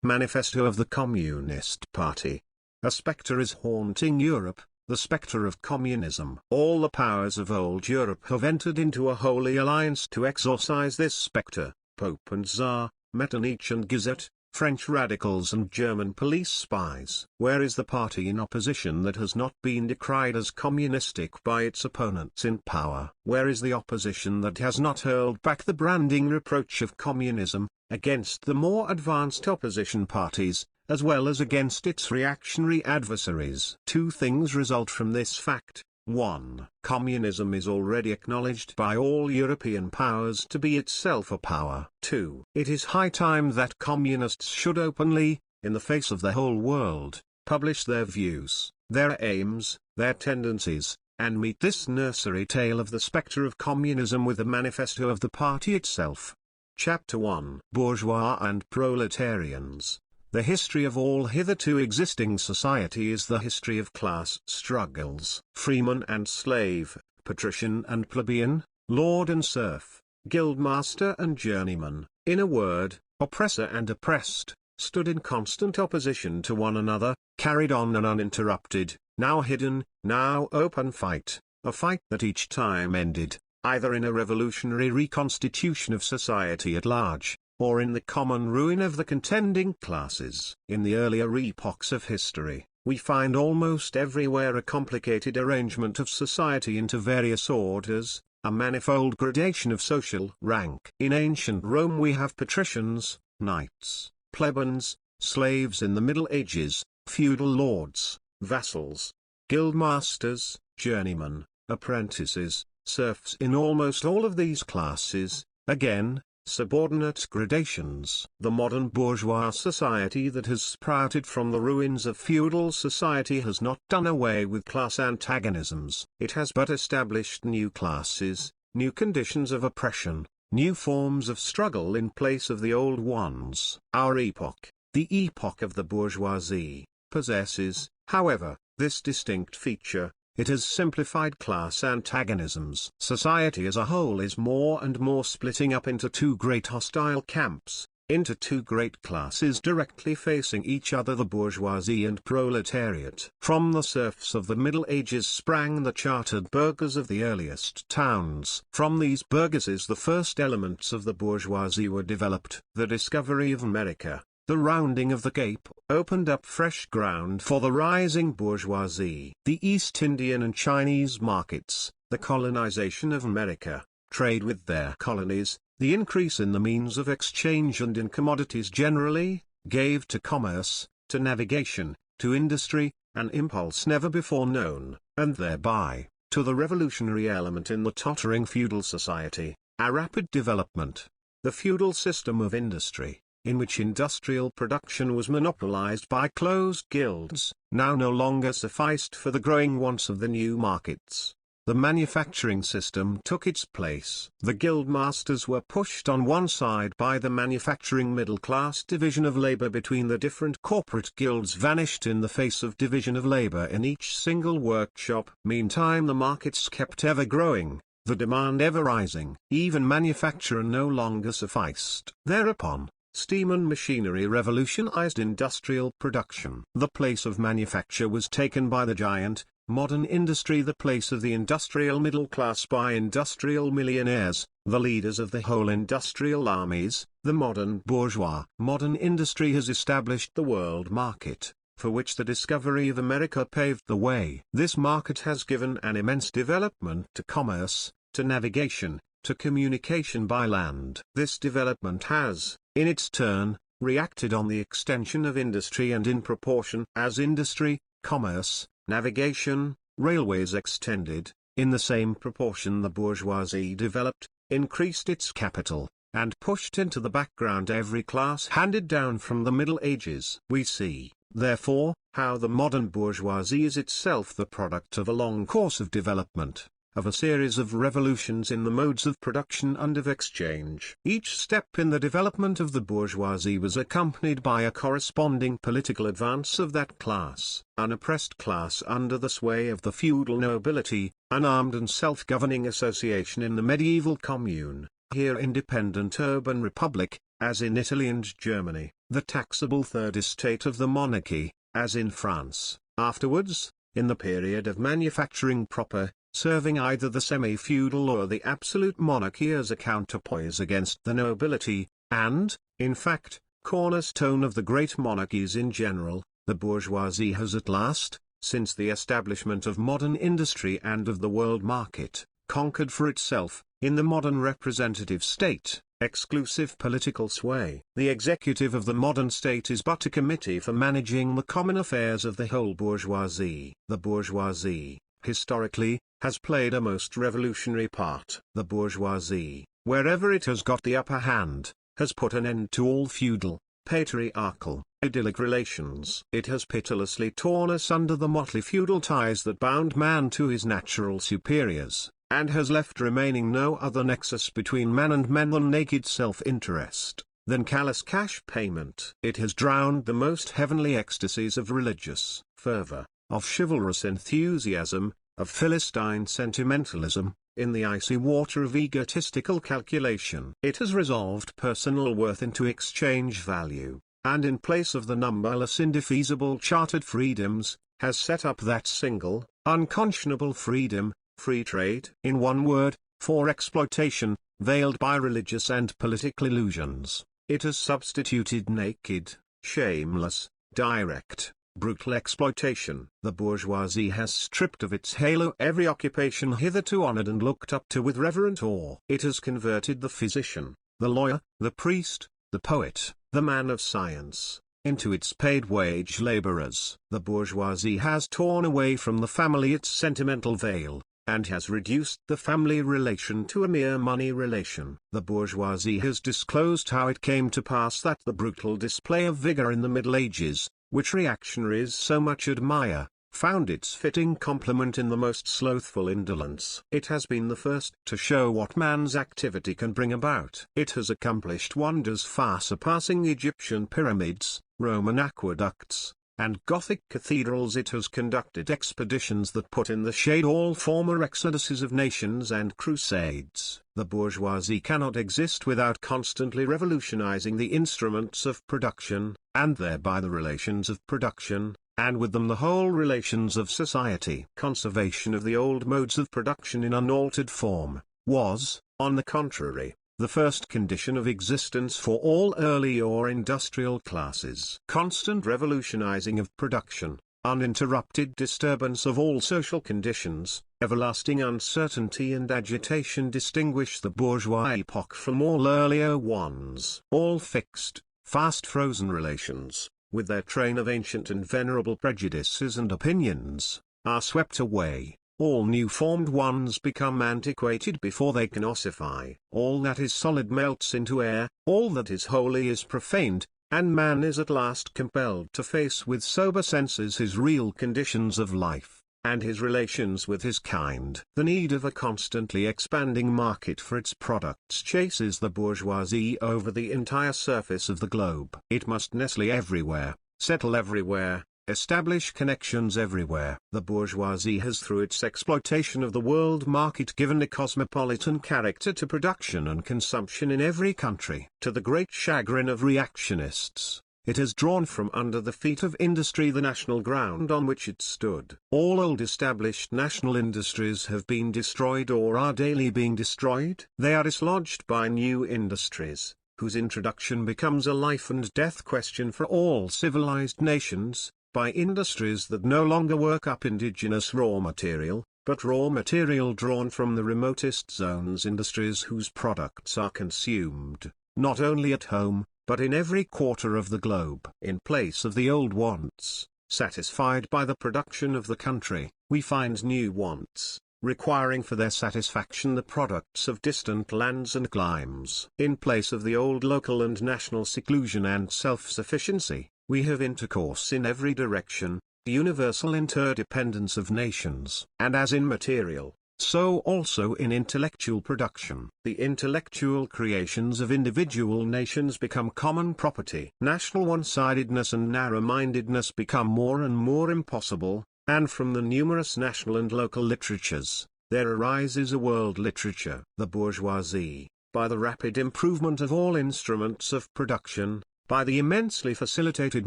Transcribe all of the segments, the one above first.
Manifesto of the Communist Party. A spectre is haunting Europe, the spectre of communism. All the powers of old Europe have entered into a holy alliance to exorcise this spectre. Pope and Tsar, Metternich and Gazette, French radicals and German police spies. Where is the party in opposition that has not been decried as communistic by its opponents in power? Where is the opposition that has not hurled back the branding reproach of communism, against the more advanced opposition parties, as well as against its reactionary adversaries? Two things result from this fact. 1. Communism is already acknowledged by all European powers to be itself a power. 2. It is high time that communists should openly, in the face of the whole world, publish their views, their aims, their tendencies, and meet this nursery tale of the spectre of communism with the manifesto of the party itself. Chapter 1. Bourgeois and Proletarians. The history of all hitherto existing society is the history of class struggles. Freeman and slave, patrician and plebeian, lord and serf, guildmaster and journeyman, in a word, oppressor and oppressed, stood in constant opposition to one another, carried on an uninterrupted, now hidden, now open fight, a fight that each time ended, either in a revolutionary reconstitution of society at large, or in the common ruin of the contending classes. In the earlier epochs of history, we find almost everywhere a complicated arrangement of society into various orders, a manifold gradation of social rank. In ancient Rome we have patricians, knights, plebeians, slaves in the Middle Ages, feudal lords, vassals, guildmasters, journeymen, apprentices, serfs. In almost all of these classes, again, subordinate gradations. The modern bourgeois society that has sprouted from the ruins of feudal society has not done away with class antagonisms. It has but established new classes, new conditions of oppression, new forms of struggle in place of the old ones. Our epoch, the epoch of the bourgeoisie, possesses, however, this distinct feature. It has simplified class antagonisms. Society as a whole is more and more splitting up into two great hostile camps, into two great classes directly facing each other, the bourgeoisie and proletariat. From the serfs of the Middle Ages sprang the chartered burghers of the earliest towns. From these burgesses the first elements of the bourgeoisie were developed. The discovery of America, the rounding of the Cape, opened up fresh ground for the rising bourgeoisie. The East Indian and Chinese markets, the colonization of America, trade with their colonies, the increase in the means of exchange and in commodities generally, gave to commerce, to navigation, to industry, an impulse never before known, and thereby, to the revolutionary element in the tottering feudal society, a rapid development. The feudal system of industry, in which industrial production was monopolized by closed guilds, now no longer sufficed for the growing wants of the new markets. The manufacturing system took its place. The guildmasters were pushed on one side by the manufacturing middle-class. Division of labor between the different corporate guilds vanished in the face of division of labor in each single workshop. Meantime the markets kept ever growing, the demand ever rising. Even manufacture no longer sufficed. Thereupon, steam and machinery revolutionized industrial production. The place of manufacture was taken by the giant, modern industry, the place of the industrial middle class by industrial millionaires, the leaders of the whole industrial armies, the modern bourgeois. Modern industry has established the world market, for which the discovery of America paved the way. This market has given an immense development to commerce, to navigation, to communication by land. This development has, in its turn, reacted on the extension of industry, and in proportion as industry, commerce, navigation, railways extended, in the same proportion the bourgeoisie developed, increased its capital, and pushed into the background every class handed down from the Middle Ages. We see, therefore, how the modern bourgeoisie is itself the product of a long course of development, of a series of revolutions in the modes of production and of exchange. Each step in the development of the bourgeoisie was accompanied by a corresponding political advance of that class. An oppressed class under the sway of the feudal nobility, an armed and self-governing association in the medieval commune, here independent urban republic, as in Italy and Germany, the taxable third estate of the monarchy, as in France. Afterwards, in the period of manufacturing proper, serving either the semi-feudal or the absolute monarchy as a counterpoise against the nobility, and, in fact, cornerstone of the great monarchies in general, the bourgeoisie has at last, since the establishment of modern industry and of the world market, conquered for itself, in the modern representative state, exclusive political sway. The executive of the modern state is but a committee for managing the common affairs of the whole bourgeoisie. The bourgeoisie, historically, has played a most revolutionary part. The bourgeoisie, wherever it has got the upper hand, has put an end to all feudal, patriarchal, idyllic relations. It has pitilessly torn asunder the motley feudal ties that bound man to his natural superiors, and has left remaining no other nexus between man and men than naked self-interest, than callous cash payment. It has drowned the most heavenly ecstasies of religious fervor, of chivalrous enthusiasm, of Philistine sentimentalism, in the icy water of egotistical calculation. It has resolved personal worth into exchange value, and in place of the numberless indefeasible chartered freedoms, has set up that single, unconscionable freedom, free trade. In one word, for exploitation, veiled by religious and political illusions, it has substituted naked, shameless, direct, brutal exploitation. The bourgeoisie has stripped of its halo every occupation hitherto honored and looked up to with reverent awe. It has converted the physician, the lawyer, the priest, the poet, the man of science, into its paid wage laborers. The bourgeoisie has torn away from the family its sentimental veil, and has reduced the family relation to a mere money relation. The bourgeoisie has disclosed how it came to pass that the brutal display of vigor in the Middle Ages, which reactionaries so much admire, found its fitting complement in the most slothful indolence. It has been the first to show what man's activity can bring about. It has accomplished wonders far surpassing Egyptian pyramids, Roman aqueducts, and Gothic cathedrals. It has conducted expeditions that put in the shade all former exoduses of nations and crusades. The bourgeoisie cannot exist without constantly revolutionizing the instruments of production, and thereby the relations of production, and with them the whole relations of society. Conservation of the old modes of production in unaltered form, was, on the contrary, the first condition of existence for all early or industrial classes. Constant revolutionizing of production, uninterrupted disturbance of all social conditions, everlasting uncertainty and agitation distinguish the bourgeois epoch from all earlier ones. All fixed, fast-frozen relations, with their train of ancient and venerable prejudices and opinions, are swept away. All new-formed ones become antiquated before they can ossify. All that is solid melts into air, all that is holy is profaned, and man is at last compelled to face with sober senses his real conditions of life, and his relations with his kind. The need of a constantly expanding market for its products chases the bourgeoisie over the entire surface of the globe. It must nestle everywhere, settle everywhere, establish connections everywhere. The bourgeoisie has through its exploitation of the world market given a cosmopolitan character to production and consumption in every country. To the great chagrin of reactionists, it has drawn from under the feet of industry the national ground on which it stood. All old established national industries have been destroyed or are daily being destroyed. They are dislodged by new industries, whose introduction becomes a life and death question for all civilized nations, by industries that no longer work up indigenous raw material, but raw material drawn from the remotest zones, industries whose products are consumed, not only at home, but in every quarter of the globe. In place of the old wants, satisfied by the production of the country, we find new wants, requiring for their satisfaction the products of distant lands and climes. In place of the old local and national seclusion and self-sufficiency, we have intercourse in every direction, universal interdependence of nations. And as in material, so also in intellectual production. The intellectual creations of individual nations become common property. National one-sidedness and narrow-mindedness become more and more impossible, and from the numerous national and local literatures, there arises a world literature. The bourgeoisie, by the rapid improvement of all instruments of production, by the immensely facilitated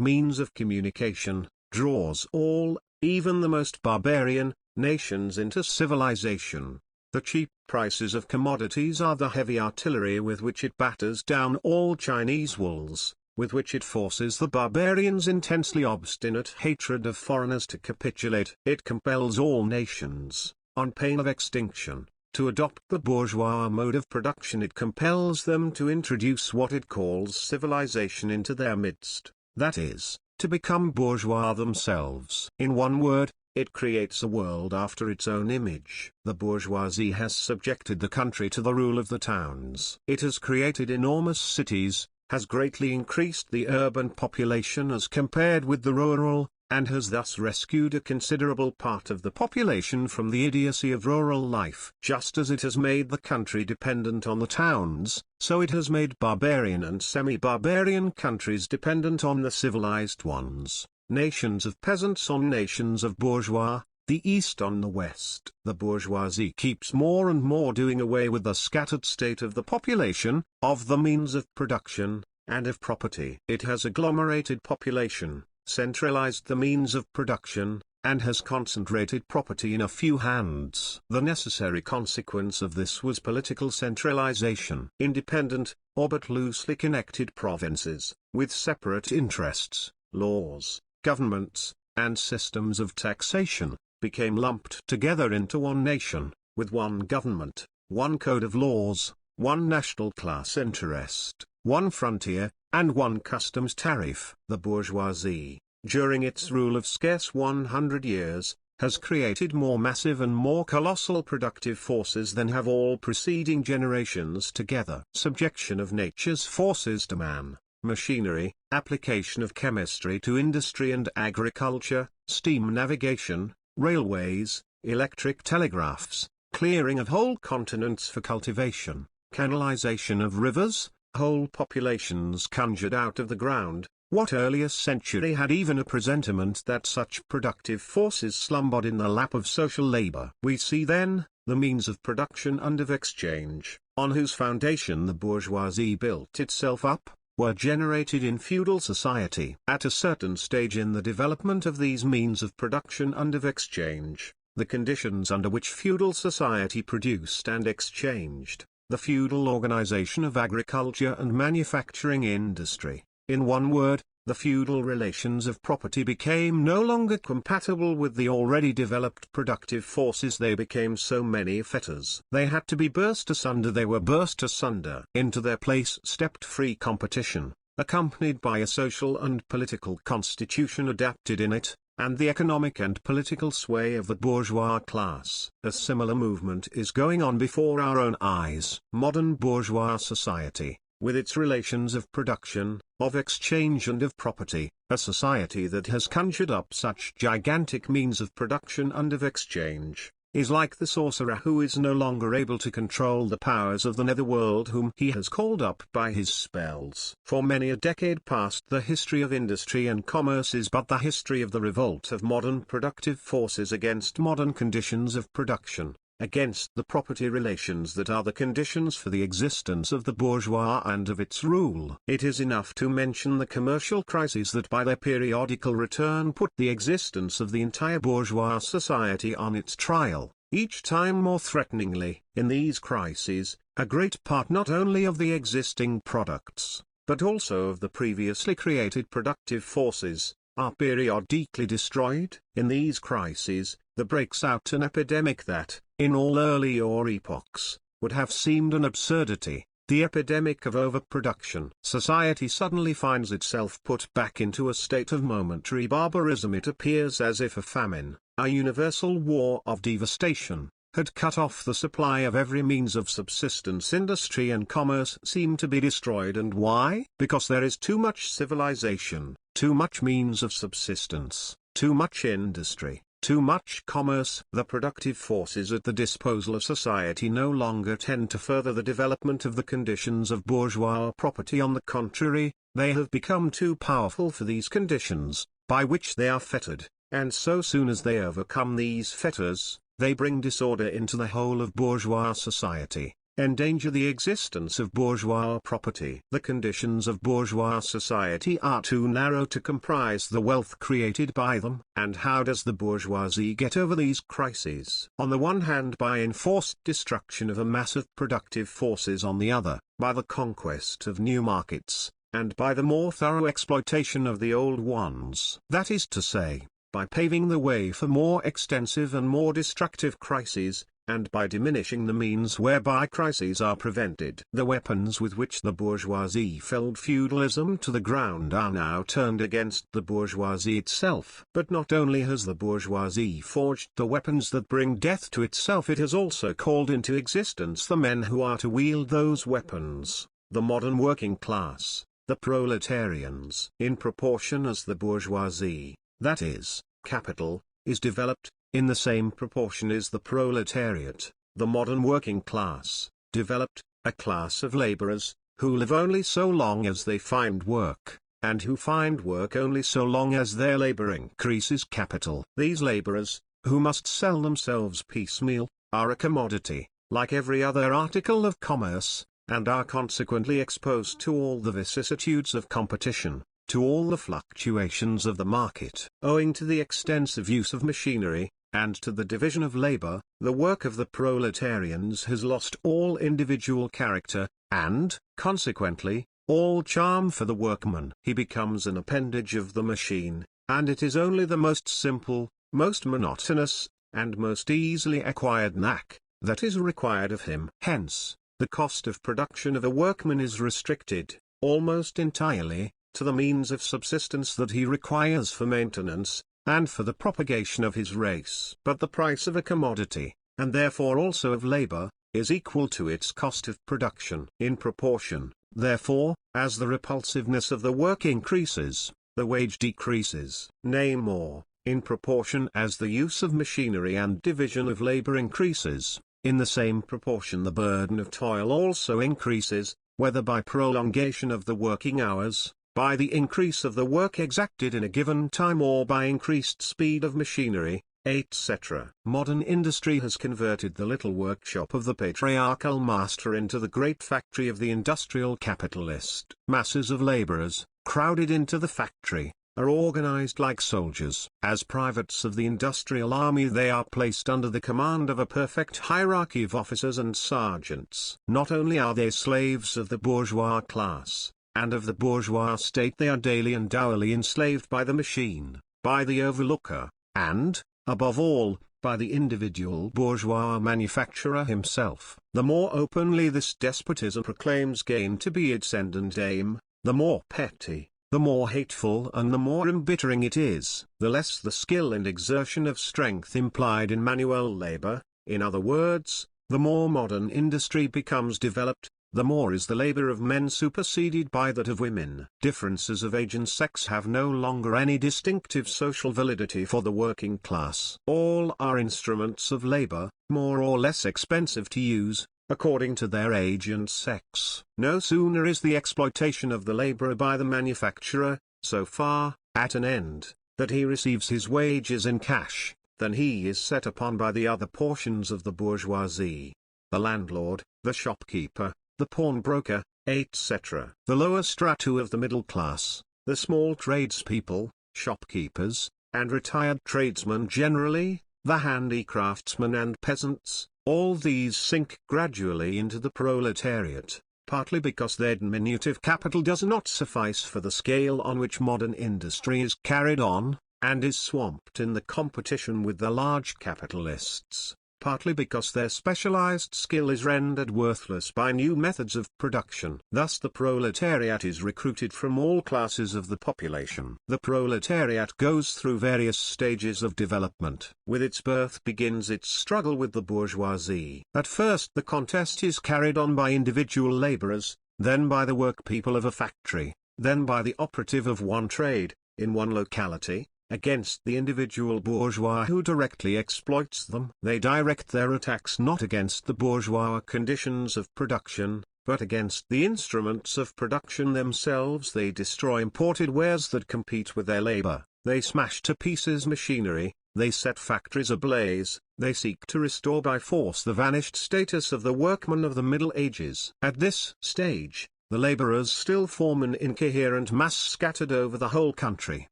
means of communication, draws all, even the most barbarian, nations into civilization. The cheap prices of commodities are the heavy artillery with which it batters down all Chinese walls, with which it forces the barbarians' intensely obstinate hatred of foreigners to capitulate. It compels all nations, on pain of extinction, to adopt the bourgeois mode of production. It compels them to introduce what it calls civilization into their midst, that is, to become bourgeois themselves. In one word, it creates a world after its own image. The bourgeoisie has subjected the country to the rule of the towns. It has created enormous cities, has greatly increased the urban population as compared with the rural, and has thus rescued a considerable part of the population from the idiocy of rural life. Just as it has made the country dependent on the towns, so it has made barbarian and semi-barbarian countries dependent on the civilized ones, nations of peasants on nations of bourgeois, the East on the West. The bourgeoisie keeps more and more doing away with the scattered state of the population, of the means of production, and of property. It has agglomerated population, centralized the means of production, and has concentrated property in a few hands. The necessary consequence of this was political centralization. Independent, or but loosely connected provinces, with separate interests, laws, governments, and systems of taxation, became lumped together into one nation, with one government, one code of laws, one national class interest, one frontier, and one customs tariff. The bourgeoisie, during its rule of scarce 100 years, has created more massive and more colossal productive forces than have all preceding generations together. Subjection of nature's forces to man, machinery, application of chemistry to industry and agriculture, steam navigation, railways, electric telegraphs, clearing of whole continents for cultivation, canalization of rivers, whole populations conjured out of the ground. What earlier century had even a presentiment that such productive forces slumbered in the lap of social labor? We see then, the means of production and of exchange, on whose foundation the bourgeoisie built itself up, were generated in feudal society. At a certain stage in the development of these means of production and of exchange, the conditions under which feudal society produced and exchanged, the feudal organization of agriculture and manufacturing industry, in one word, the feudal relations of property became no longer compatible with the already developed productive forces. They became so many fetters. They had to be burst asunder. They were burst asunder. Into their place stepped free competition, accompanied by a social and political constitution adapted in it, and the economic and political sway of the bourgeois class. A similar movement is going on before our own eyes. Modern bourgeois society, with its relations of production, of exchange and of property, a society that has conjured up such gigantic means of production and of exchange, is like the sorcerer who is no longer able to control the powers of the netherworld whom he has called up by his spells. For many a decade past the history of industry and commerce is but the history of the revolt of modern productive forces against modern conditions of production, against the property relations that are the conditions for the existence of the bourgeois and of its rule. It is enough to mention the commercial crises that by their periodical return put the existence of the entire bourgeois society on its trial, each time more threateningly. In these crises, a great part not only of the existing products, but also of the previously created productive forces, are periodically destroyed. In these crises, there breaks out an epidemic that, in all earlier epochs, would have seemed an absurdity, the epidemic of overproduction. Society suddenly finds itself put back into a state of momentary barbarism. It appears as if a famine, a universal war of devastation, had cut off the supply of every means of subsistence. Industry and commerce seem to be destroyed. And why? Because there is too much civilization, too much means of subsistence, too much industry, too much commerce. The productive forces at the disposal of society no longer tend to further the development of the conditions of bourgeois property. On the contrary, they have become too powerful for these conditions, by which they are fettered, and so soon as they overcome these fetters, they bring disorder into the whole of bourgeois society. endanger the existence of bourgeois property. The conditions of bourgeois society are too narrow to comprise the wealth created by them. And how does the bourgeoisie get over these crises? On the one hand, by enforced destruction of a mass of productive forces, on the other, by the conquest of new markets, and by the more thorough exploitation of the old ones. That is to say, by paving the way for more extensive and more destructive crises, and by diminishing the means whereby crises are prevented. The weapons with which the bourgeoisie felled feudalism to the ground are now turned against the bourgeoisie itself. But not only has the bourgeoisie forged the weapons that bring death to itself, it has also called into existence the men who are to wield those weapons, the modern working class, the proletarians. In proportion as the bourgeoisie, that is, capital, is developed, in the same proportion is the proletariat, the modern working class, developed, a class of laborers, who live only so long as they find work, and who find work only so long as their labor increases capital. These laborers, who must sell themselves piecemeal, are a commodity, like every other article of commerce, and are consequently exposed to all the vicissitudes of competition, to all the fluctuations of the market. Owing to the extensive use of machinery, and to the division of labor, the work of the proletarians has lost all individual character, and, consequently, all charm for the workman. He becomes an appendage of the machine, and it is only the most simple, most monotonous, and most easily acquired knack that is required of him. Hence, the cost of production of a workman is restricted, almost entirely, to the means of subsistence that he requires for maintenance, and for the propagation of his race. But the price of a commodity, and therefore also of labor, is equal to its cost of production. In proportion, therefore, as the repulsiveness of the work increases, the wage decreases. Nay more, in proportion as the use of machinery and division of labor increases, in the same proportion the burden of toil also increases, whether by prolongation of the working hours, by the increase of the work exacted in a given time, or by increased speed of machinery, etc. Modern industry has converted the little workshop of the patriarchal master into the great factory of the industrial capitalist. Masses of laborers, crowded into the factory, are organized like soldiers. As privates of the industrial army, they are placed under the command of a perfect hierarchy of officers and sergeants. Not only are they slaves of the bourgeois class, and of the bourgeois state, they are daily and hourly enslaved by the machine, by the overlooker, and, above all, by the individual bourgeois manufacturer himself. The more openly this despotism proclaims gain to be its end and aim, the more petty, the more hateful and the more embittering it is. The less the skill and exertion of strength implied in manual labor, in other words, the more modern industry becomes developed, the more is the labor of men superseded by that of women. Differences of age and sex have no longer any distinctive social validity for the working class. All are instruments of labor, more or less expensive to use, according to their age and sex. No sooner is the exploitation of the laborer by the manufacturer, so far, at an end, that he receives his wages in cash, than he is set upon by the other portions of the bourgeoisie, the landlord, the shopkeeper, the pawnbroker, etc. The lower strata of the middle class, the small tradespeople, shopkeepers, and retired tradesmen generally, the handicraftsmen and peasants, all these sink gradually into the proletariat, partly because their diminutive capital does not suffice for the scale on which modern industry is carried on, and is swamped in the competition with the large capitalists, partly because their specialized skill is rendered worthless by new methods of production. Thus the proletariat is recruited from all classes of the population. The proletariat goes through various stages of development. With its birth begins its struggle with the bourgeoisie. At first the contest is carried on by individual laborers, then by the workpeople of a factory, then by the operative of one trade, in one locality, against the individual bourgeois who directly exploits them. They direct their attacks not against the bourgeois conditions of production, but against the instruments of production themselves. They destroy imported wares that compete with their labor, they smash to pieces machinery, they set factories ablaze, they seek to restore by force the vanished status of the workman of the Middle Ages. At this stage, the laborers still form an incoherent mass scattered over the whole country,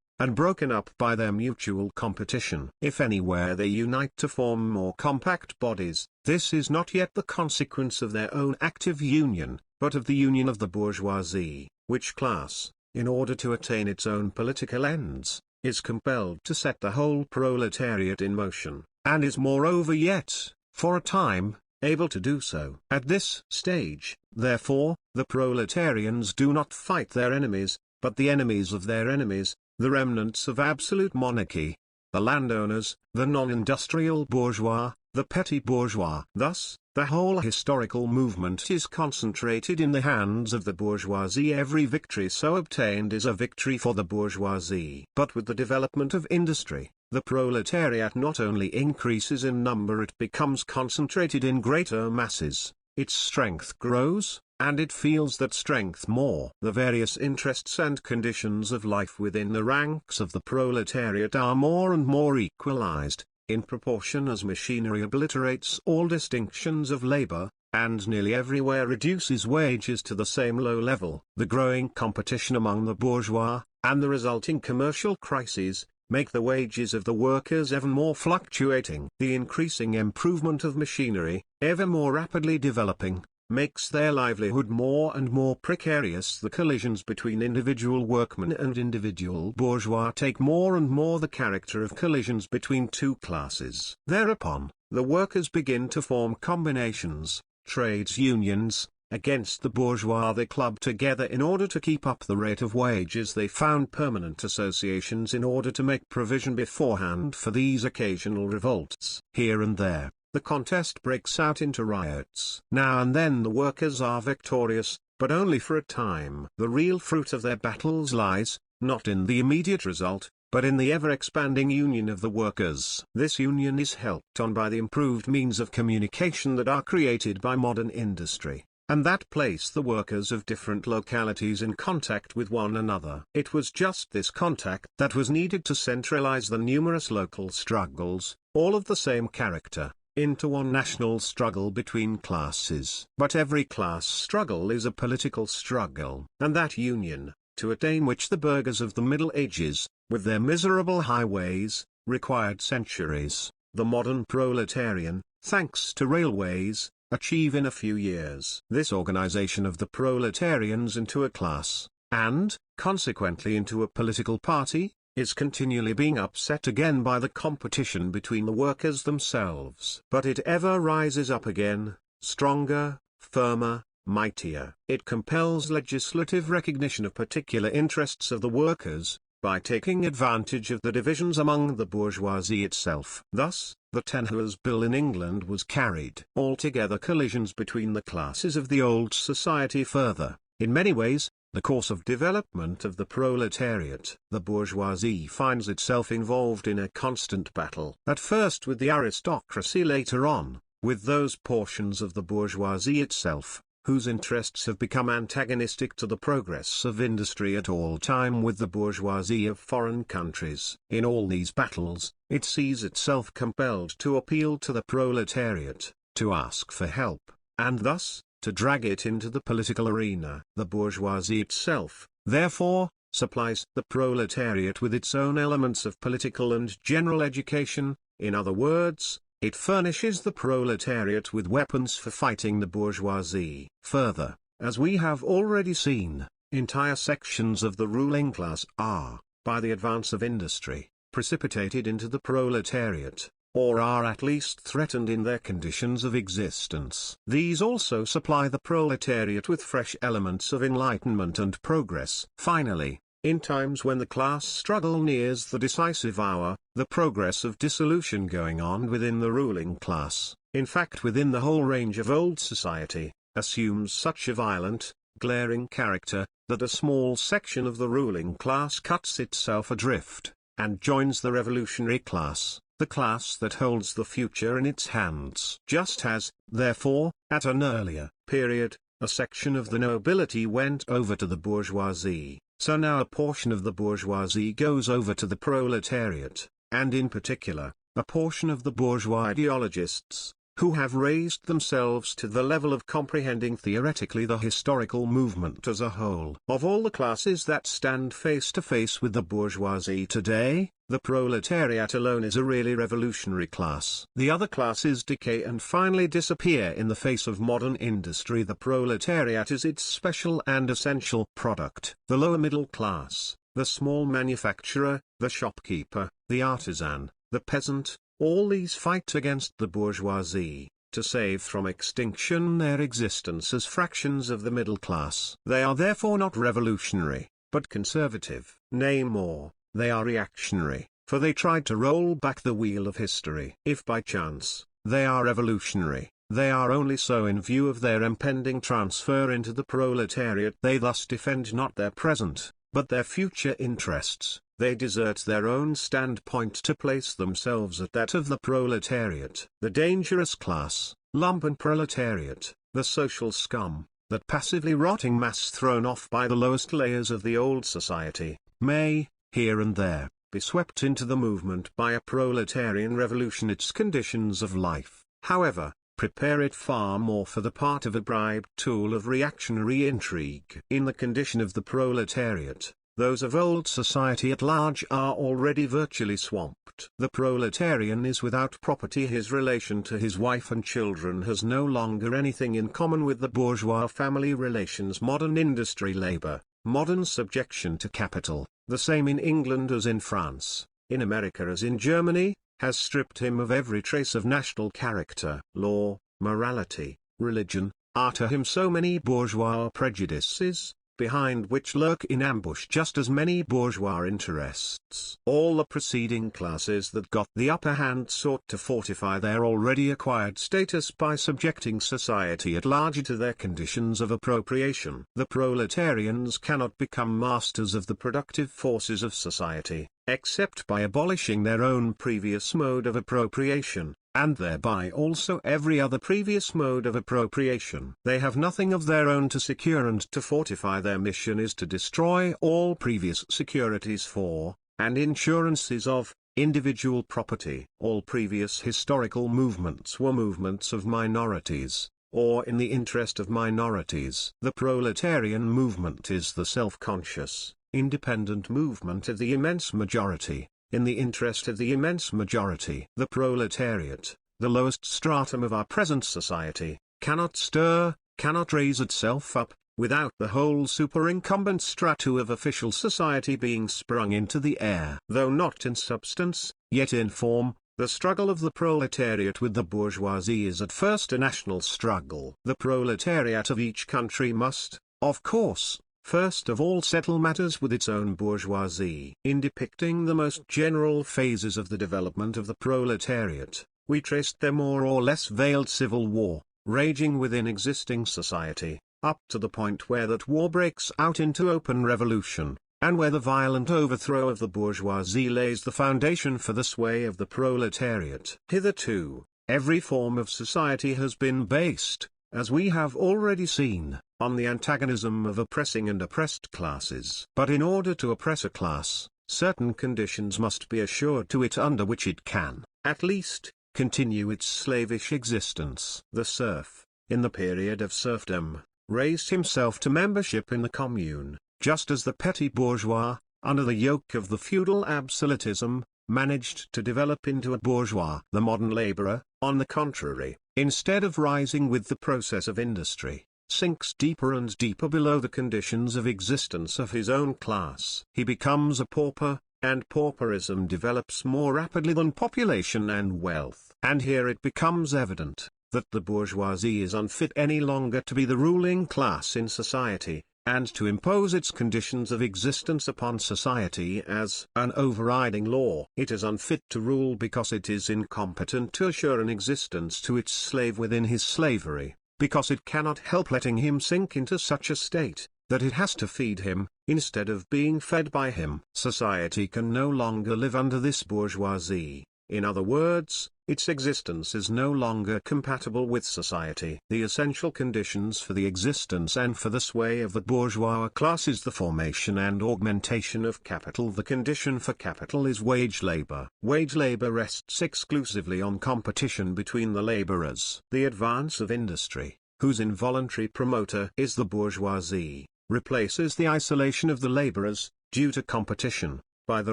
and broken up by their mutual competition. If anywhere they unite to form more compact bodies, this is not yet the consequence of their own active union, but of the union of the bourgeoisie, which class, in order to attain its own political ends, is compelled to set the whole proletariat in motion, and is moreover yet, for a time, able to do so. At this stage, therefore, the proletarians do not fight their enemies, but the enemies of their enemies, the remnants of absolute monarchy, the landowners, the non-industrial bourgeois, the petty bourgeois. Thus, the whole historical movement is concentrated in the hands of the bourgeoisie. Every victory so obtained is a victory for the bourgeoisie. But with the development of industry, the proletariat not only increases in number, it becomes concentrated in greater masses, its strength grows, and it feels that strength more. The various interests and conditions of life within the ranks of the proletariat are more and more equalized, in proportion as machinery obliterates all distinctions of labor, and nearly everywhere reduces wages to the same low level. The growing competition among the bourgeois, and the resulting commercial crises, make the wages of the workers ever more fluctuating. The increasing improvement of machinery, ever more rapidly developing, makes their livelihood more and more precarious. The collisions between individual workmen and individual bourgeois take more and more the character of collisions between two classes. Thereupon, the workers begin to form combinations, trades unions, against the bourgeois. They club together in order to keep up the rate of wages. They found permanent associations in order to make provision beforehand for these occasional revolts. Here and there, the contest breaks out into riots. Now and then the workers are victorious, but only for a time. The real fruit of their battles lies, not in the immediate result, but in the ever-expanding union of the workers. This union is helped on by the improved means of communication that are created by modern industry, and that place the workers of different localities in contact with one another. It was just this contact that was needed to centralize the numerous local struggles, all of the same character, into one national struggle between classes. But every class struggle is a political struggle, and that union, to attain which the burghers of the Middle Ages, with their miserable highways, required centuries, the modern proletarian, thanks to railways, achieve in a few years. This organization of the proletarians into a class, and, consequently into a political party, is continually being upset again by the competition between the workers themselves. But it ever rises up again, stronger, firmer, mightier. It compels legislative recognition of particular interests of the workers, by taking advantage of the divisions among the bourgeoisie itself. Thus, the Ten-Hours Bill in England was carried. Altogether, collisions between the classes of the old society further, in many ways, the course of development of the proletariat. The bourgeoisie finds itself involved in a constant battle. At first with the aristocracy, later on, with those portions of the bourgeoisie itself, whose interests have become antagonistic to the progress of industry, at all time with the bourgeoisie of foreign countries. In all these battles, it sees itself compelled to appeal to the proletariat, to ask for help, and thus, to drag it into the political arena. The bourgeoisie itself, therefore, supplies the proletariat with its own elements of political and general education. In other words, it furnishes the proletariat with weapons for fighting the bourgeoisie. Further, as we have already seen, entire sections of the ruling class are, by the advance of industry, precipitated into the proletariat, or are at least threatened in their conditions of existence. These also supply the proletariat with fresh elements of enlightenment and progress. Finally, in times when the class struggle nears the decisive hour, the progress of dissolution going on within the ruling class, in fact within the whole range of old society, assumes such a violent, glaring character, that a small section of the ruling class cuts itself adrift, and joins the revolutionary class, the class that holds the future in its hands. Just as, therefore, at an earlier period, a section of the nobility went over to the bourgeoisie, so now a portion of the bourgeoisie goes over to the proletariat. and in particular, a portion of the bourgeois ideologists, who have raised themselves to the level of comprehending theoretically the historical movement as a whole. Of all the classes that stand face to face with the bourgeoisie today, the proletariat alone is a really revolutionary class. The other classes decay and finally disappear in the face of modern industry. The proletariat is its special and essential product. The lower middle class, the small manufacturer, the shopkeeper, the artisan, the peasant, all these fight against the bourgeoisie, to save from extinction their existence as fractions of the middle class. They are therefore not revolutionary, but conservative. Nay more, they are reactionary, for they tried to roll back the wheel of history. If by chance, they are revolutionary, they are only so in view of their impending transfer into the proletariat. They thus defend not their present, but their future interests. They desert their own standpoint to place themselves at that of the proletariat. The dangerous class, lumpen proletariat, the social scum, that passively rotting mass thrown off by the lowest layers of the old society, may, here and there, be swept into the movement by a proletarian revolution. Its conditions of life, however, prepare it far more for the part of a bribed tool of reactionary intrigue. In the condition of the proletariat, those of old society at large are already virtually swamped. The proletarian is without property. His relation to his wife and children has no longer anything in common with the bourgeois family relations. Modern industry labor, modern subjection to capital, the same in England as in France, in America as in Germany, has stripped him of every trace of national character. Law, morality, religion, are to him so many bourgeois prejudices, behind which lurk in ambush just as many bourgeois interests. All the preceding classes that got the upper hand sought to fortify their already acquired status by subjecting society at large to their conditions of appropriation. The proletarians cannot become masters of the productive forces of society, except by abolishing their own previous mode of appropriation, and thereby also every other previous mode of appropriation. They have nothing of their own to secure, and to fortify their mission is to destroy all previous securities for, and insurances of, individual property. All previous historical movements were movements of minorities, or in the interest of minorities. The proletarian movement is the self-conscious, independent movement of the immense majority, in the interest of the immense majority. The proletariat, the lowest stratum of our present society, cannot stir, cannot raise itself up, without the whole superincumbent stratum of official society being sprung into the air. Though not in substance, yet in form, the struggle of the proletariat with the bourgeoisie is at first a national struggle. The proletariat of each country must, of course, first of all settle matters with its own bourgeoisie. In depicting the most general phases of the development of the proletariat, we traced their more or less veiled civil war, raging within existing society, up to the point where that war breaks out into open revolution, and where the violent overthrow of the bourgeoisie lays the foundation for the sway of the proletariat. Hitherto, every form of society has been based, as we have already seen, on the antagonism of oppressing and oppressed classes. But in order to oppress a class, certain conditions must be assured to it under which it can, at least, continue its slavish existence. The serf, in the period of serfdom, raised himself to membership in the commune, just as the petty bourgeois, under the yoke of the feudal absolutism, managed to develop into a bourgeois. The modern laborer, on the contrary, instead of rising with the process of industry, sinks deeper and deeper below the conditions of existence of his own class. He becomes a pauper, and pauperism develops more rapidly than population and wealth. And here it becomes evident that the bourgeoisie is unfit any longer to be the ruling class in society, and to impose its conditions of existence upon society as an overriding law. It is unfit to rule because it is incompetent to assure an existence to its slave within his slavery, because it cannot help letting him sink into such a state, that it has to feed him, instead of being fed by him. Society can no longer live under this bourgeoisie, In other words, its existence is no longer compatible with society. The essential conditions for the existence and for the sway of the bourgeois class is the formation and augmentation of capital. The condition for capital is wage labor. Wage labor rests exclusively on competition between the laborers. The advance of industry, whose involuntary promoter is the bourgeoisie, replaces the isolation of the laborers, due to competition, by the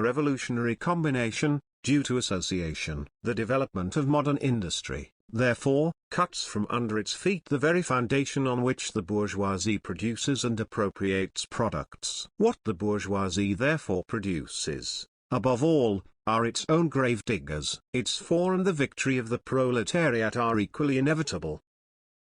revolutionary combination, due to association. The development of modern industry, therefore, cuts from under its feet the very foundation on which the bourgeoisie produces and appropriates products. What the bourgeoisie therefore produces, above all, are its own grave diggers. Its fall and the victory of the proletariat are equally inevitable.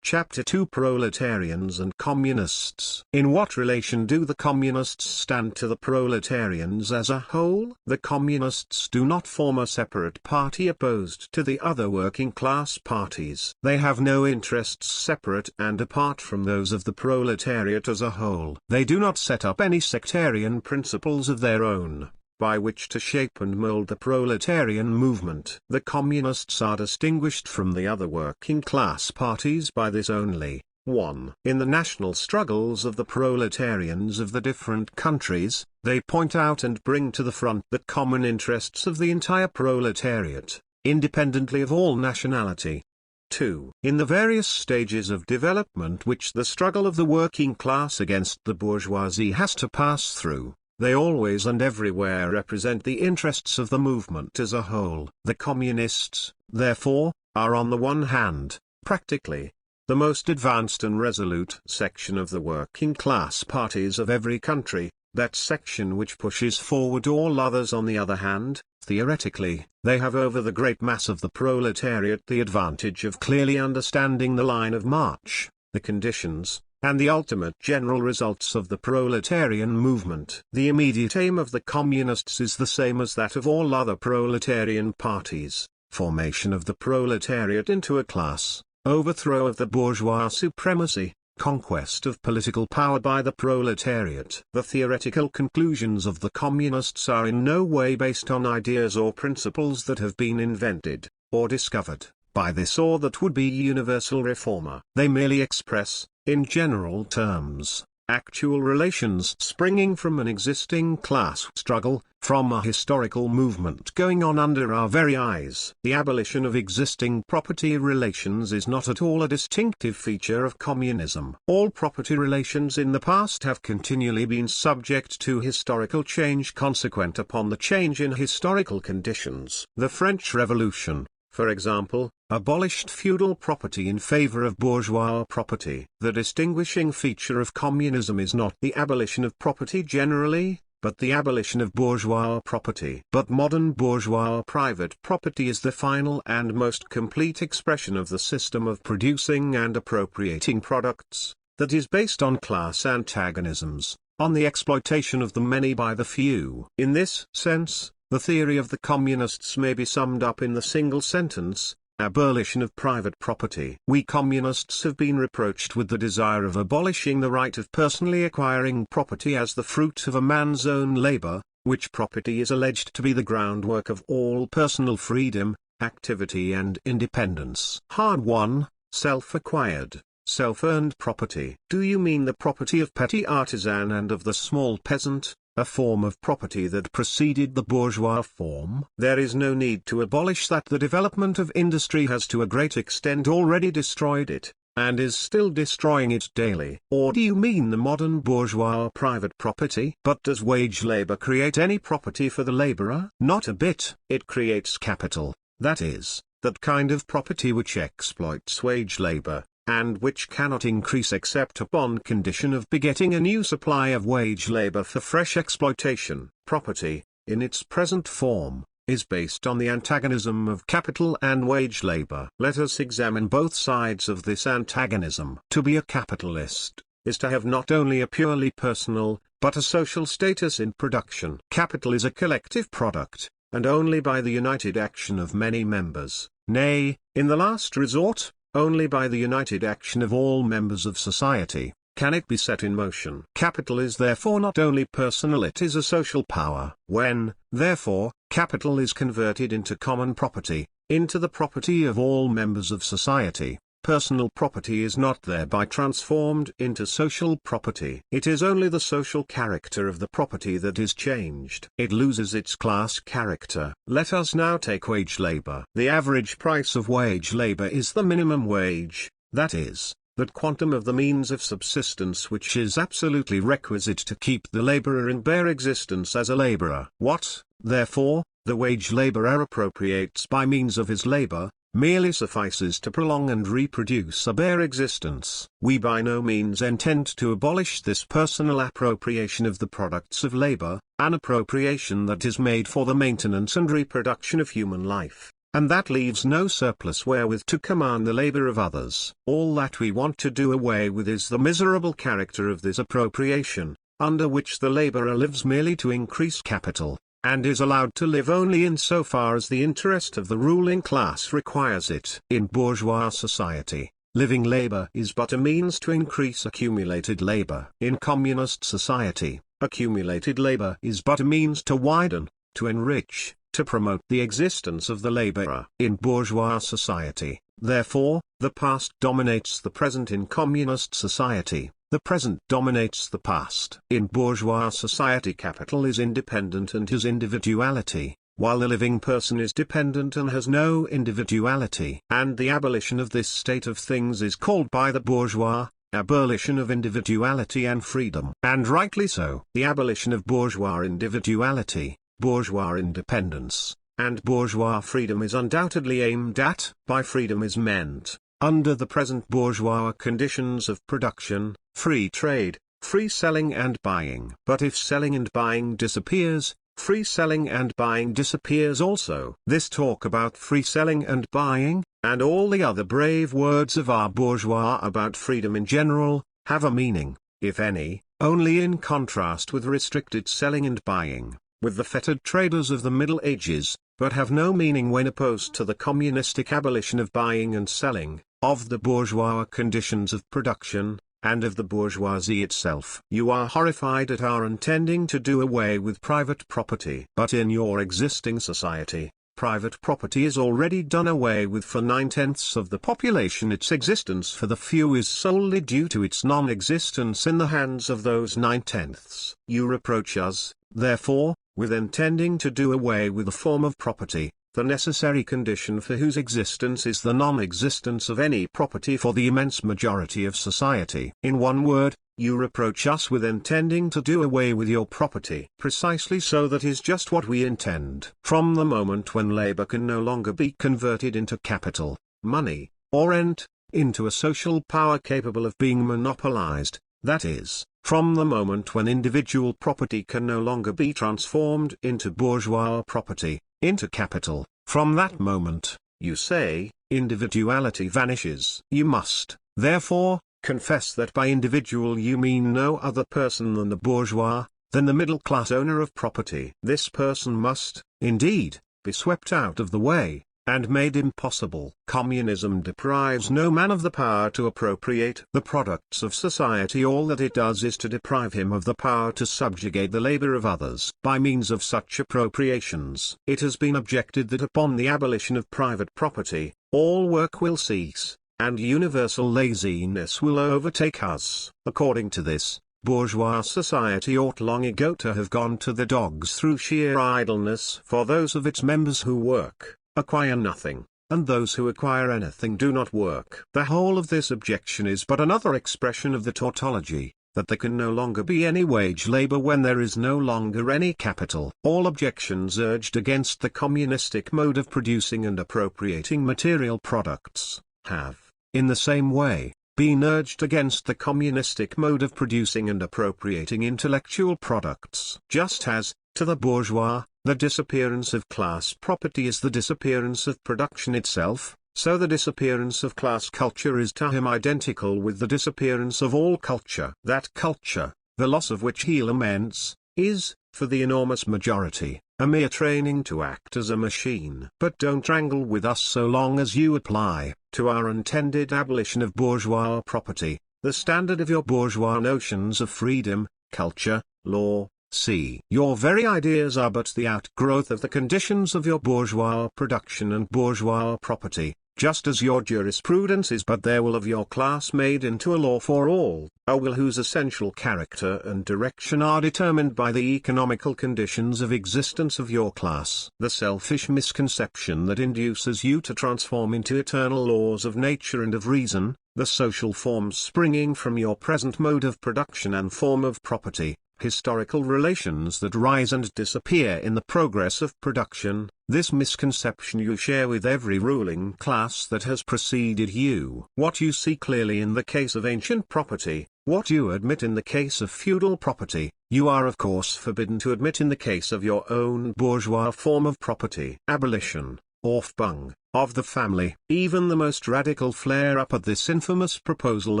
Chapter 2: Proletarians and Communists. In what relation do the Communists stand to the proletarians as a whole? The Communists do not form a separate party opposed to the other working class parties. They have no interests separate and apart from those of the proletariat as a whole. They do not set up any sectarian principles of their own, by which to shape and mold the proletarian movement. The Communists are distinguished from the other working class parties by this only: 1. In the national struggles of the proletarians of the different countries, they point out and bring to the front the common interests of the entire proletariat, independently of all nationality. 2. In the various stages of development which the struggle of the working class against the bourgeoisie has to pass through, they always and everywhere represent the interests of the movement as a whole. The Communists, therefore, are on the one hand, practically, the most advanced and resolute section of the working class parties of every country, that section which pushes forward all others. On the other hand, theoretically, they have over the great mass of the proletariat the advantage of clearly understanding the line of march, the conditions, and the ultimate general results of the proletarian movement. The immediate aim of the Communists is the same as that of all other proletarian parties: formation of the proletariat into a class, overthrow of the bourgeois supremacy, conquest of political power by the proletariat. The theoretical conclusions of the Communists are in no way based on ideas or principles that have been invented, or discovered, by this or that would-be universal reformer. They merely express, in general terms, actual relations springing from an existing class struggle, from a historical movement going on under our very eyes. The abolition of existing property relations is not at all a distinctive feature of communism. All property relations in the past have continually been subject to historical change consequent upon the change in historical conditions. The French Revolution, for example, abolished feudal property in favor of bourgeois property. The distinguishing feature of communism is not the abolition of property generally, but the abolition of bourgeois property. But modern bourgeois private property is the final and most complete expression of the system of producing and appropriating products, that is based on class antagonisms, on the exploitation of the many by the few. In this sense, the theory of the Communists may be summed up in the single sentence: abolition of private property. We Communists have been reproached with the desire of abolishing the right of personally acquiring property as the fruit of a man's own labor, which property is alleged to be the groundwork of all personal freedom, activity and independence. Hard-won, self-acquired, self-earned property. Do you mean the property of petty artisan and of the small peasant, a form of property that preceded the bourgeois form? There is no need to abolish that. The development of industry has to a great extent already destroyed it, and is still destroying it daily. Or do you mean the modern bourgeois private property? But does wage labor create any property for the laborer? Not a bit. It creates capital, that is, that kind of property which exploits wage labor, and which cannot increase except upon condition of begetting a new supply of wage labor for fresh exploitation. Property, in its present form, is based on the antagonism of capital and wage labor. Let us examine both sides of this antagonism. To be a capitalist, is to have not only a purely personal, but a social status in production. Capital is a collective product, and only by the united action of many members, nay, in the last resort, only by the united action of all members of society, can it be set in motion. Capital is therefore not only personal, it is a social power. When, therefore, capital is converted into common property, into the property of all members of society, personal property is not thereby transformed into social property. It is only the social character of the property that is changed. It loses its class character. Let us now take wage labor. The average price of wage labor is the minimum wage, that is, that quantum of the means of subsistence which is absolutely requisite to keep the laborer in bare existence as a laborer. What, therefore, the wage laborer appropriates by means of his labor, merely suffices to prolong and reproduce a bare existence. We by no means intend to abolish this personal appropriation of the products of labor, an appropriation that is made for the maintenance and reproduction of human life, and that leaves no surplus wherewith to command the labor of others. All that we want to do away with is the miserable character of this appropriation, under which the laborer lives merely to increase capital, and is allowed to live only in so far as the interest of the ruling class requires it. In bourgeois society, living labor is but a means to increase accumulated labor. In communist society, accumulated labor is but a means to widen, to enrich, to promote the existence of the laborer. In bourgeois society, therefore, the past dominates the present. In communist society, the present dominates the past. In bourgeois society, capital is independent and has individuality, while the living person is dependent and has no individuality. And the abolition of this state of things is called by the bourgeois, abolition of individuality and freedom. And rightly so. The abolition of bourgeois individuality, bourgeois independence, and bourgeois freedom is undoubtedly aimed at. By freedom is meant, under the present bourgeois conditions of production, free trade, free selling and buying. But if selling and buying disappears, free selling and buying disappears also. This talk about free selling and buying, and all the other brave words of our bourgeois about freedom in general, have a meaning, if any, only in contrast with restricted selling and buying, with the fettered traders of the Middle Ages, but have no meaning when opposed to the communistic abolition of buying and selling, of the bourgeois conditions of production, and of the bourgeoisie itself. You are horrified at our intending to do away with private property. But in your existing society, private property is already done away with for 9/10 of the population. Its existence for the few is solely due to its non-existence in the hands of those 9/10. You reproach us, therefore, with intending to do away with a form of property, the necessary condition for whose existence is the non-existence of any property for the immense majority of society. In one word, you reproach us with intending to do away with your property. Precisely so. That is just what we intend. From the moment when labor can no longer be converted into capital, money, or rent, into a social power capable of being monopolized, that is, from the moment when individual property can no longer be transformed into bourgeois property, into capital, from that moment, you say, individuality vanishes. You must, therefore, confess that by individual you mean no other person than the bourgeois, than the middle-class owner of property. This person must, indeed, be swept out of the way, and made impossible. Communism deprives no man of the power to appropriate the products of society. All that it does is to deprive him of the power to subjugate the labor of others. By means of such appropriations, it has been objected that upon the abolition of private property, all work will cease, and universal laziness will overtake us. According to this, bourgeois society ought long ago to have gone to the dogs through sheer idleness, for those of its members who work acquire nothing, and those who acquire anything do not work. The whole of this objection is but another expression of the tautology, that there can no longer be any wage labor when there is no longer any capital. All objections urged against the communistic mode of producing and appropriating material products, have, in the same way, been urged against the communistic mode of producing and appropriating intellectual products. Just as, to the bourgeois, the disappearance of class property is the disappearance of production itself, so the disappearance of class culture is to him identical with the disappearance of all culture. That culture, the loss of which he laments, is, for the enormous majority, a mere training to act as a machine. But don't wrangle with us so long as you apply, to our intended abolition of bourgeois property, the standard of your bourgeois notions of freedom, culture, law. C. Your very ideas are but the outgrowth of the conditions of your bourgeois production and bourgeois property, just as your jurisprudence is but their will of your class made into a law for all, a will whose essential character and direction are determined by the economical conditions of existence of your class. The selfish misconception that induces you to transform into eternal laws of nature and of reason, the social forms springing from your present mode of production and form of property, historical relations that rise and disappear in the progress of production, this misconception you share with every ruling class that has preceded you. What you see clearly in the case of ancient property, what you admit in the case of feudal property, you are of course forbidden to admit in the case of your own bourgeois form of property. Abolition, Aufbung, of the family. Even the most radical flare up at this infamous proposal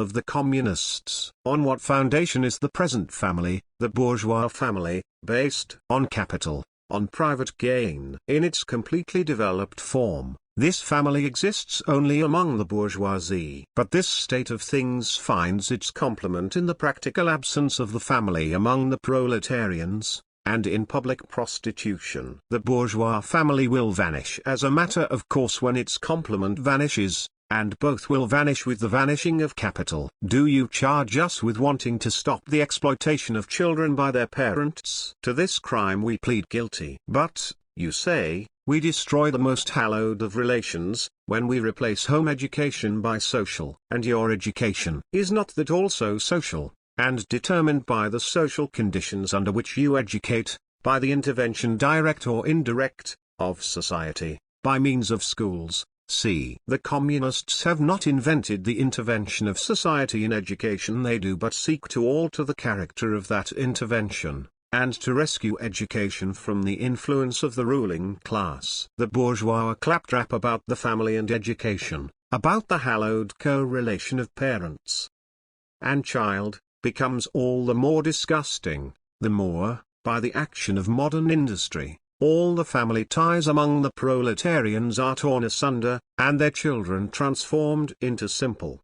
of the Communists. On what foundation is the present family, the bourgeois family, based? On capital, on private gain. In its completely developed form, this family exists only among the bourgeoisie. But this state of things finds its complement in the practical absence of the family among the proletarians, and in public prostitution. The bourgeois family will vanish as a matter of course when its complement vanishes, and both will vanish with the vanishing of capital. Do you charge us with wanting to stop the exploitation of children by their parents? To this crime we plead guilty. But, you say, we destroy the most hallowed of relations, when we replace home education by social. And your education, is not that also social, and determined by the social conditions under which you educate, by the intervention direct or indirect, of society, by means of schools? C. The Communists have not invented the intervention of society in education, they do but seek to alter the character of that intervention, and to rescue education from the influence of the ruling class. The bourgeois claptrap about the family and education, about the hallowed co-relation of parents and child, becomes all the more disgusting, the more, by the action of modern industry, all the family ties among the proletarians are torn asunder, and their children transformed into simple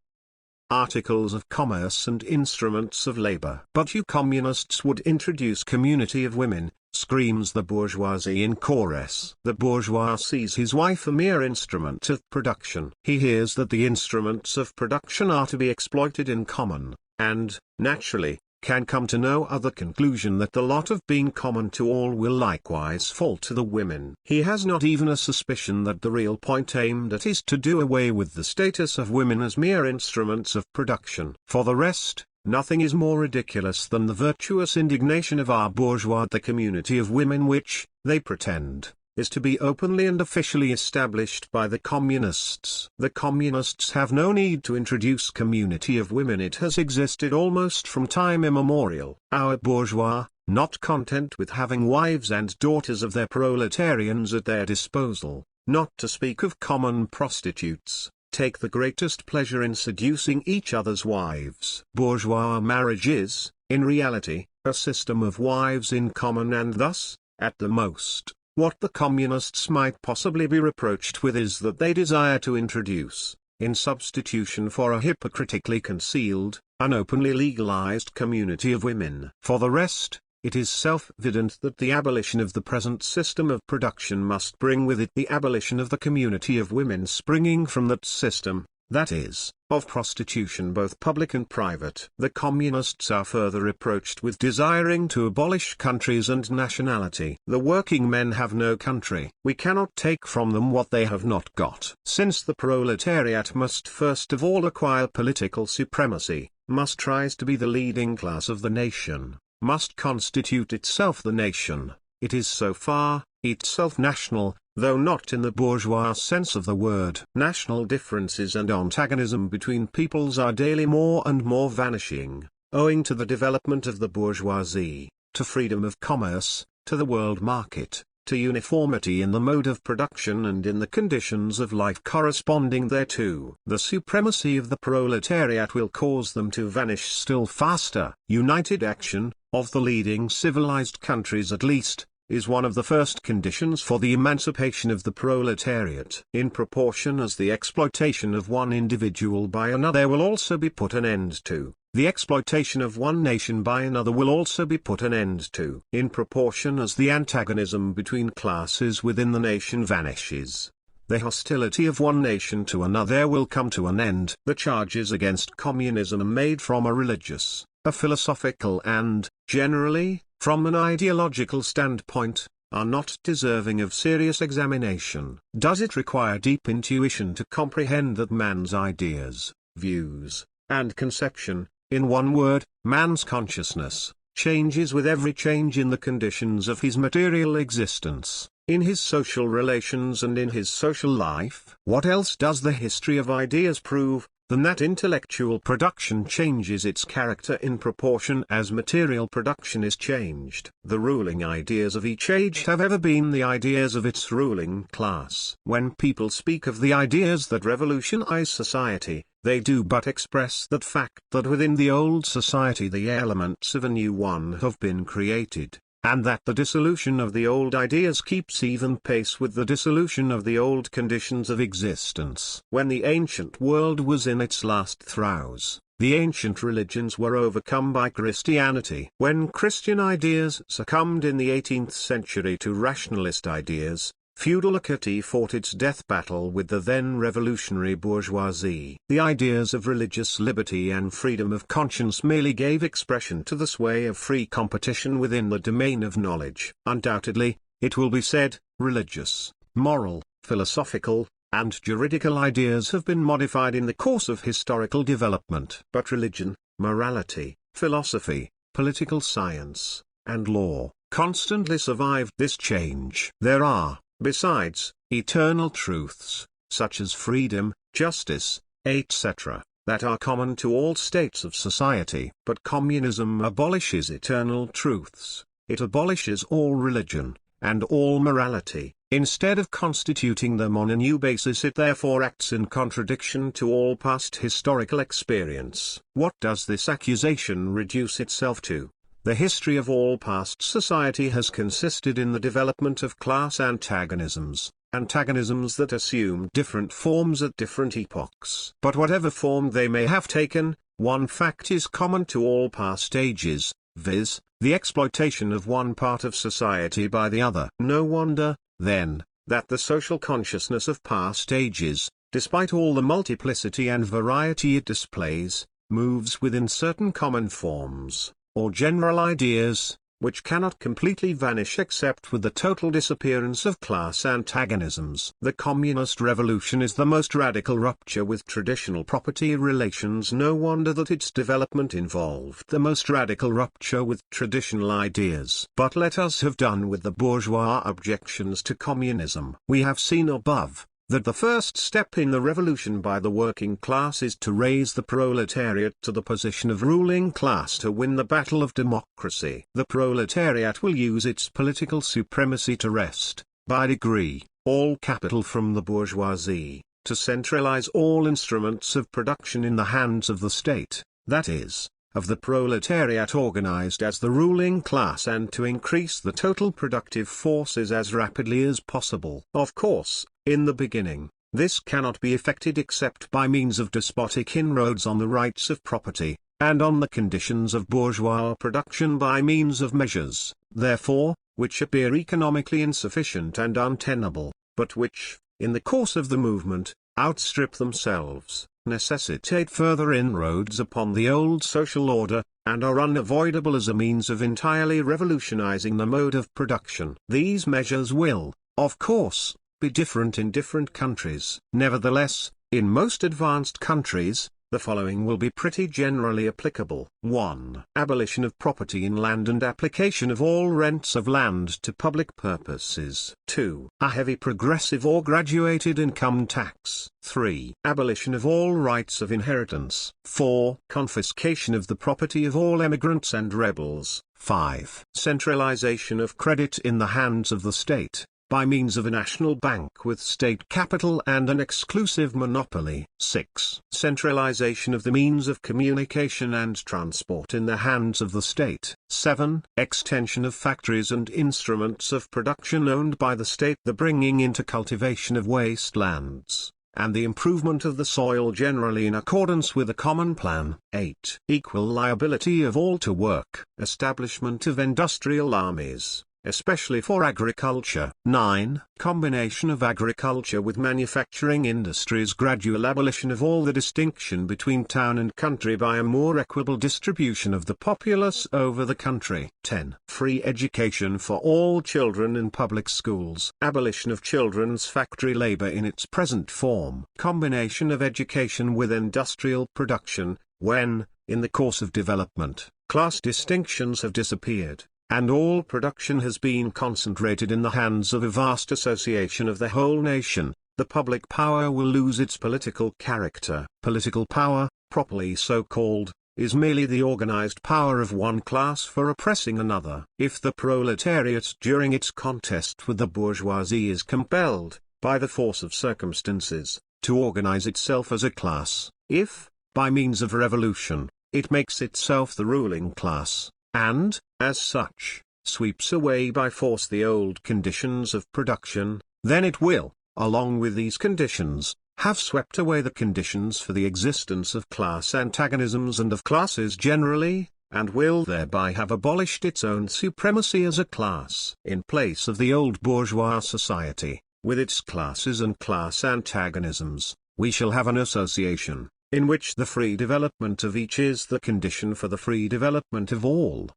articles of commerce and instruments of labor. But you Communists would introduce community of women, screams the bourgeoisie in chorus. The bourgeois sees his wife a mere instrument of production. He hears that the instruments of production are to be exploited in common, and, naturally, can come to no other conclusion that the lot of being common to all will likewise fall to the women. He has not even a suspicion that the real point aimed at is to do away with the status of women as mere instruments of production. For the rest, nothing is more ridiculous than the virtuous indignation of our bourgeois at the community of women which, they pretend, is to be openly and officially established by the Communists. The Communists have no need to introduce community of women, it has existed almost from time immemorial. Our bourgeois, not content with having wives and daughters of their proletarians at their disposal, not to speak of common prostitutes, take the greatest pleasure in seducing each other's wives. Bourgeois marriage is, in reality, a system of wives in common, and thus, at the most, what the Communists might possibly be reproached with is that they desire to introduce, in substitution for a hypocritically concealed, unopenly legalized community of women. For the rest, it is self-evident that the abolition of the present system of production must bring with it the abolition of the community of women springing from that system, that is, of prostitution both public and private. The Communists are further reproached with desiring to abolish countries and nationality. The working men have no country. We cannot take from them what they have not got. Since the proletariat must first of all acquire political supremacy, must rise to be the leading class of the nation, must constitute itself the nation, it is so far, itself national, though not in the bourgeois sense of the word. National differences and antagonism between peoples are daily more and more vanishing, owing to the development of the bourgeoisie, to freedom of commerce, to the world market, to uniformity in the mode of production and in the conditions of life corresponding thereto. The supremacy of the proletariat will cause them to vanish still faster. United action, of the leading civilized countries at least, is one of the first conditions for the emancipation of the proletariat. In proportion as the exploitation of one individual by another will also be put an end to, the exploitation of one nation by another will also be put an end to. In proportion as the antagonism between classes within the nation vanishes, the hostility of one nation to another will come to an end. The charges against communism made from a religious, a philosophical and, generally, from an ideological standpoint, are not deserving of serious examination. Does it require deep intuition to comprehend that man's ideas, views, and conception, in one word, man's consciousness, changes with every change in the conditions of his material existence, in his social relations and in his social life? What else does the history of ideas prove, than that intellectual production changes its character in proportion as material production is changed? The ruling ideas of each age have ever been the ideas of its ruling class. When people speak of the ideas that revolutionize society, they do but express that fact that within the old society the elements of a new one have been created, and that the dissolution of the old ideas keeps even pace with the dissolution of the old conditions of existence. When the ancient world was in its last throes, the ancient religions were overcome by Christianity. When Christian ideas succumbed in the 18th century to rationalist ideas, feudality fought its death battle with the then revolutionary bourgeoisie. The ideas of religious liberty and freedom of conscience merely gave expression to the sway of free competition within the domain of knowledge. Undoubtedly, it will be said, religious, moral, philosophical, and juridical ideas have been modified in the course of historical development. But religion, morality, philosophy, political science, and law constantly survived this change. There are, besides, eternal truths, such as freedom, justice, etc., that are common to all states of society. But communism abolishes eternal truths, it abolishes all religion, and all morality. Instead of constituting them on a new basis, it therefore acts in contradiction to all past historical experience. What does this accusation reduce itself to? The history of all past society has consisted in the development of class antagonisms, antagonisms that assumed different forms at different epochs. But whatever form they may have taken, one fact is common to all past ages, viz., the exploitation of one part of society by the other. No wonder, then, that the social consciousness of past ages, despite all the multiplicity and variety it displays, moves within certain common forms, or general ideas, which cannot completely vanish except with the total disappearance of class antagonisms. The communist revolution is the most radical rupture with traditional property relations. No wonder that its development involved the most radical rupture with traditional ideas. But let us have done with the bourgeois objections to communism. We have seen above that the first step in the revolution by the working class is to raise the proletariat to the position of ruling class to win the battle of democracy. The proletariat will use its political supremacy to wrest, by degree, all capital from the bourgeoisie, to centralize all instruments of production in the hands of the state, that is, of the proletariat organized as the ruling class, and to increase the total productive forces as rapidly as possible. Of course, in the beginning, this cannot be effected except by means of despotic inroads on the rights of property, and on the conditions of bourgeois production by means of measures, therefore, which appear economically insufficient and untenable, but which, in the course of the movement, outstrip themselves, necessitate further inroads upon the old social order, and are unavoidable as a means of entirely revolutionizing the mode of production. These measures will, of course, be different in different countries. Nevertheless, in most advanced countries, the following will be pretty generally applicable. 1. Abolition of property in land and application of all rents of land to public purposes. 2. A heavy progressive or graduated income tax. 3. Abolition of all rights of inheritance. 4. Confiscation of the property of all emigrants and rebels. 5. Centralization of credit in the hands of the state. by means of a national bank with state capital and an exclusive monopoly. 6. Centralization of the means of communication and transport in the hands of the state. 7. Extension of factories and instruments of production owned by the state. The bringing into cultivation of wastelands, and the improvement of the soil generally in accordance with a common plan. 8. Equal liability of all to work. Establishment of industrial armies, especially for agriculture. 9. Combination of agriculture with manufacturing industries. Gradual abolition of all the distinction between town and country by a more equable distribution of the populace over the country. 10. Free education for all children in public schools. Abolition of children's factory labor in its present form. Combination of education with industrial production, when, in the course of development, class distinctions have disappeared, and all production has been concentrated in the hands of a vast association of the whole nation, the public power will lose its political character. Political power, properly so called, is merely the organized power of one class for oppressing another. If the proletariat during its contest with the bourgeoisie is compelled, by the force of circumstances, to organize itself as a class, if, by means of revolution, it makes itself the ruling class, and, as such, sweeps away by force the old conditions of production, then it will, along with these conditions, have swept away the conditions for the existence of class antagonisms and of classes generally, and will thereby have abolished its own supremacy as a class. In place of the old bourgeois society, with its classes and class antagonisms, we shall have an association, in which the free development of each is the condition for the free development of all.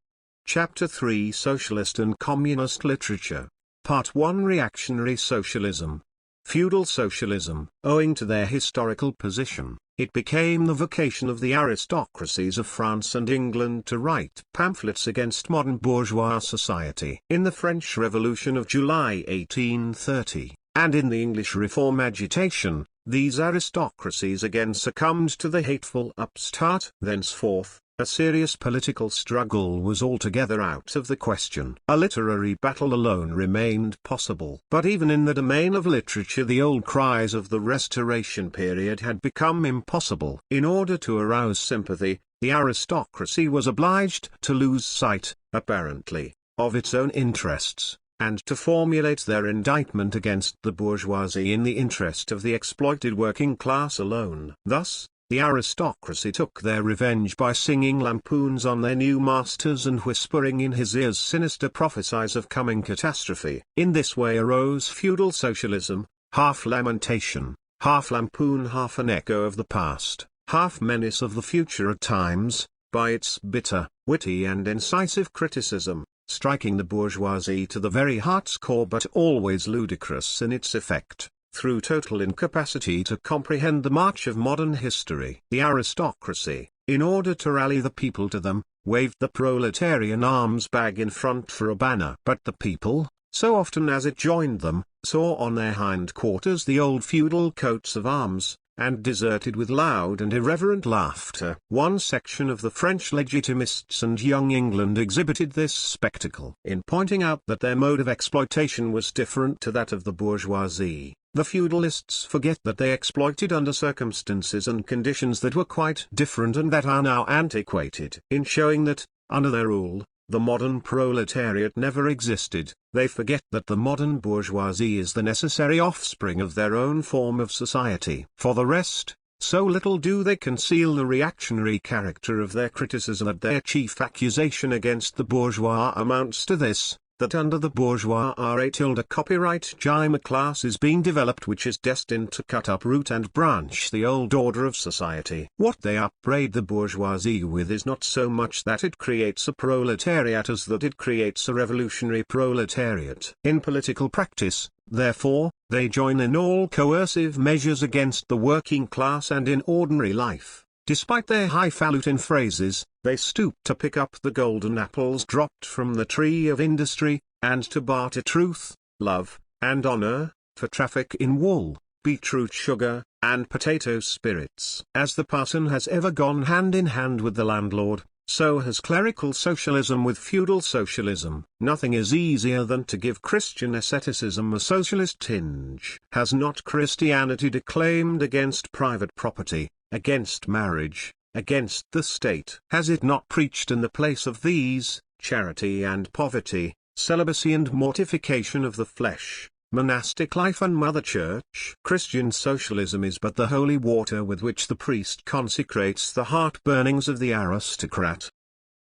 Chapter 3 Socialist and Communist Literature. Part 1 Reactionary Socialism. Feudal socialism. Owing to their historical position, it became the vocation of the aristocracies of France and England to write pamphlets against modern bourgeois society. In the French Revolution of July 1830, and in the English Reform agitation, these aristocracies again succumbed to the hateful upstart. Thenceforth, a serious political struggle was altogether out of the question. A literary battle alone remained possible. But even in the domain of literature the old cries of the Restoration period had become impossible. In order to arouse sympathy, the aristocracy was obliged to lose sight, apparently, of its own interests, and to formulate their indictment against the bourgeoisie in the interest of the exploited working class alone. Thus, the aristocracy took their revenge by singing lampoons on their new masters and whispering in his ears sinister prophecies of coming catastrophe. In this way arose feudal socialism, half lamentation, half lampoon, half an echo of the past, half menace of the future at times, by its bitter, witty and incisive criticism, striking the bourgeoisie to the very heart's core, but always ludicrous in its effect, through total incapacity to comprehend the march of modern history. The aristocracy, in order to rally the people to them, waved the proletarian arms bag in front for a banner. But the people, so often as it joined them, saw on their hindquarters the old feudal coats of arms, and deserted with loud and irreverent laughter. One section of the French legitimists and Young England exhibited this spectacle. In pointing out that their mode of exploitation was different to that of the bourgeoisie, the feudalists forget that they exploited under circumstances and conditions that were quite different and that are now antiquated. In showing that, under their rule, the modern proletariat never existed, they forget that the modern bourgeoisie is the necessary offspring of their own form of society. For the rest, so little do they conceal the reactionary character of their criticism that their chief accusation against the bourgeois amounts to this, that under the bourgeois a copyright a class is being developed which is destined to cut up root and branch the old order of society. What they upbraid the bourgeoisie with is not so much that it creates a proletariat as that it creates a revolutionary proletariat. In political practice, therefore, they join in all coercive measures against the working class, and in ordinary life, despite their highfalutin phrases, they stoop to pick up the golden apples dropped from the tree of industry, and to barter truth, love, and honor, for traffic in wool, beetroot sugar, and potato spirits. As the parson has ever gone hand in hand with the landlord, So has clerical socialism with feudal socialism. Nothing is easier than to give Christian asceticism a socialist tinge. Has not Christianity declaimed against private property, against marriage, against the state? Has it not preached in the place of these, charity and poverty, celibacy and mortification of the flesh, monastic life and mother church? Christian socialism is but the holy water with which the priest consecrates the heart-burnings of the aristocrat.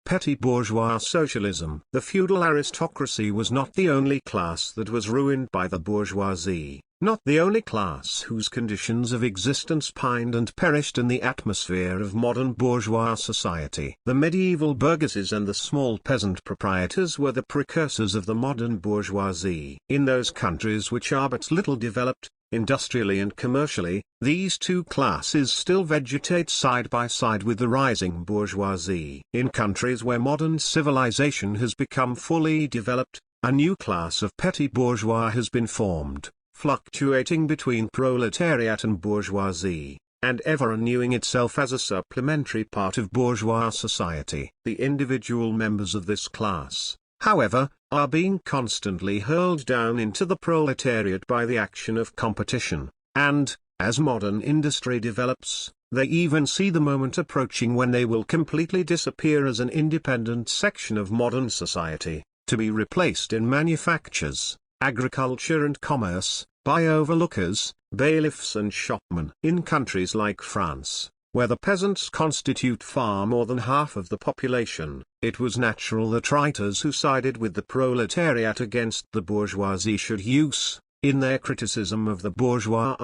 Petty bourgeois socialism. The feudal aristocracy was not the only class that was ruined by the bourgeoisie, not the only class whose conditions of existence pined and perished in the atmosphere of modern bourgeois society. The medieval burgesses and the small peasant proprietors were the precursors of the modern bourgeoisie. In those countries which are but little developed, industrially and commercially, these two classes still vegetate side by side with the rising bourgeoisie. In countries where modern civilization has become fully developed, a new class of petty bourgeois has been formed, fluctuating between proletariat and bourgeoisie, and ever renewing itself as a supplementary part of bourgeois society. The individual members of this class, however, are being constantly hurled down into the proletariat by the action of competition, and, as modern industry develops, they even see the moment approaching when they will completely disappear as an independent section of modern society, to be replaced in manufactures, agriculture and commerce, by overlookers, bailiffs and shopmen. In countries like France, where the peasants constitute far more than half of the population, it was natural that writers who sided with the proletariat against the bourgeoisie should use, in their criticism of the bourgeois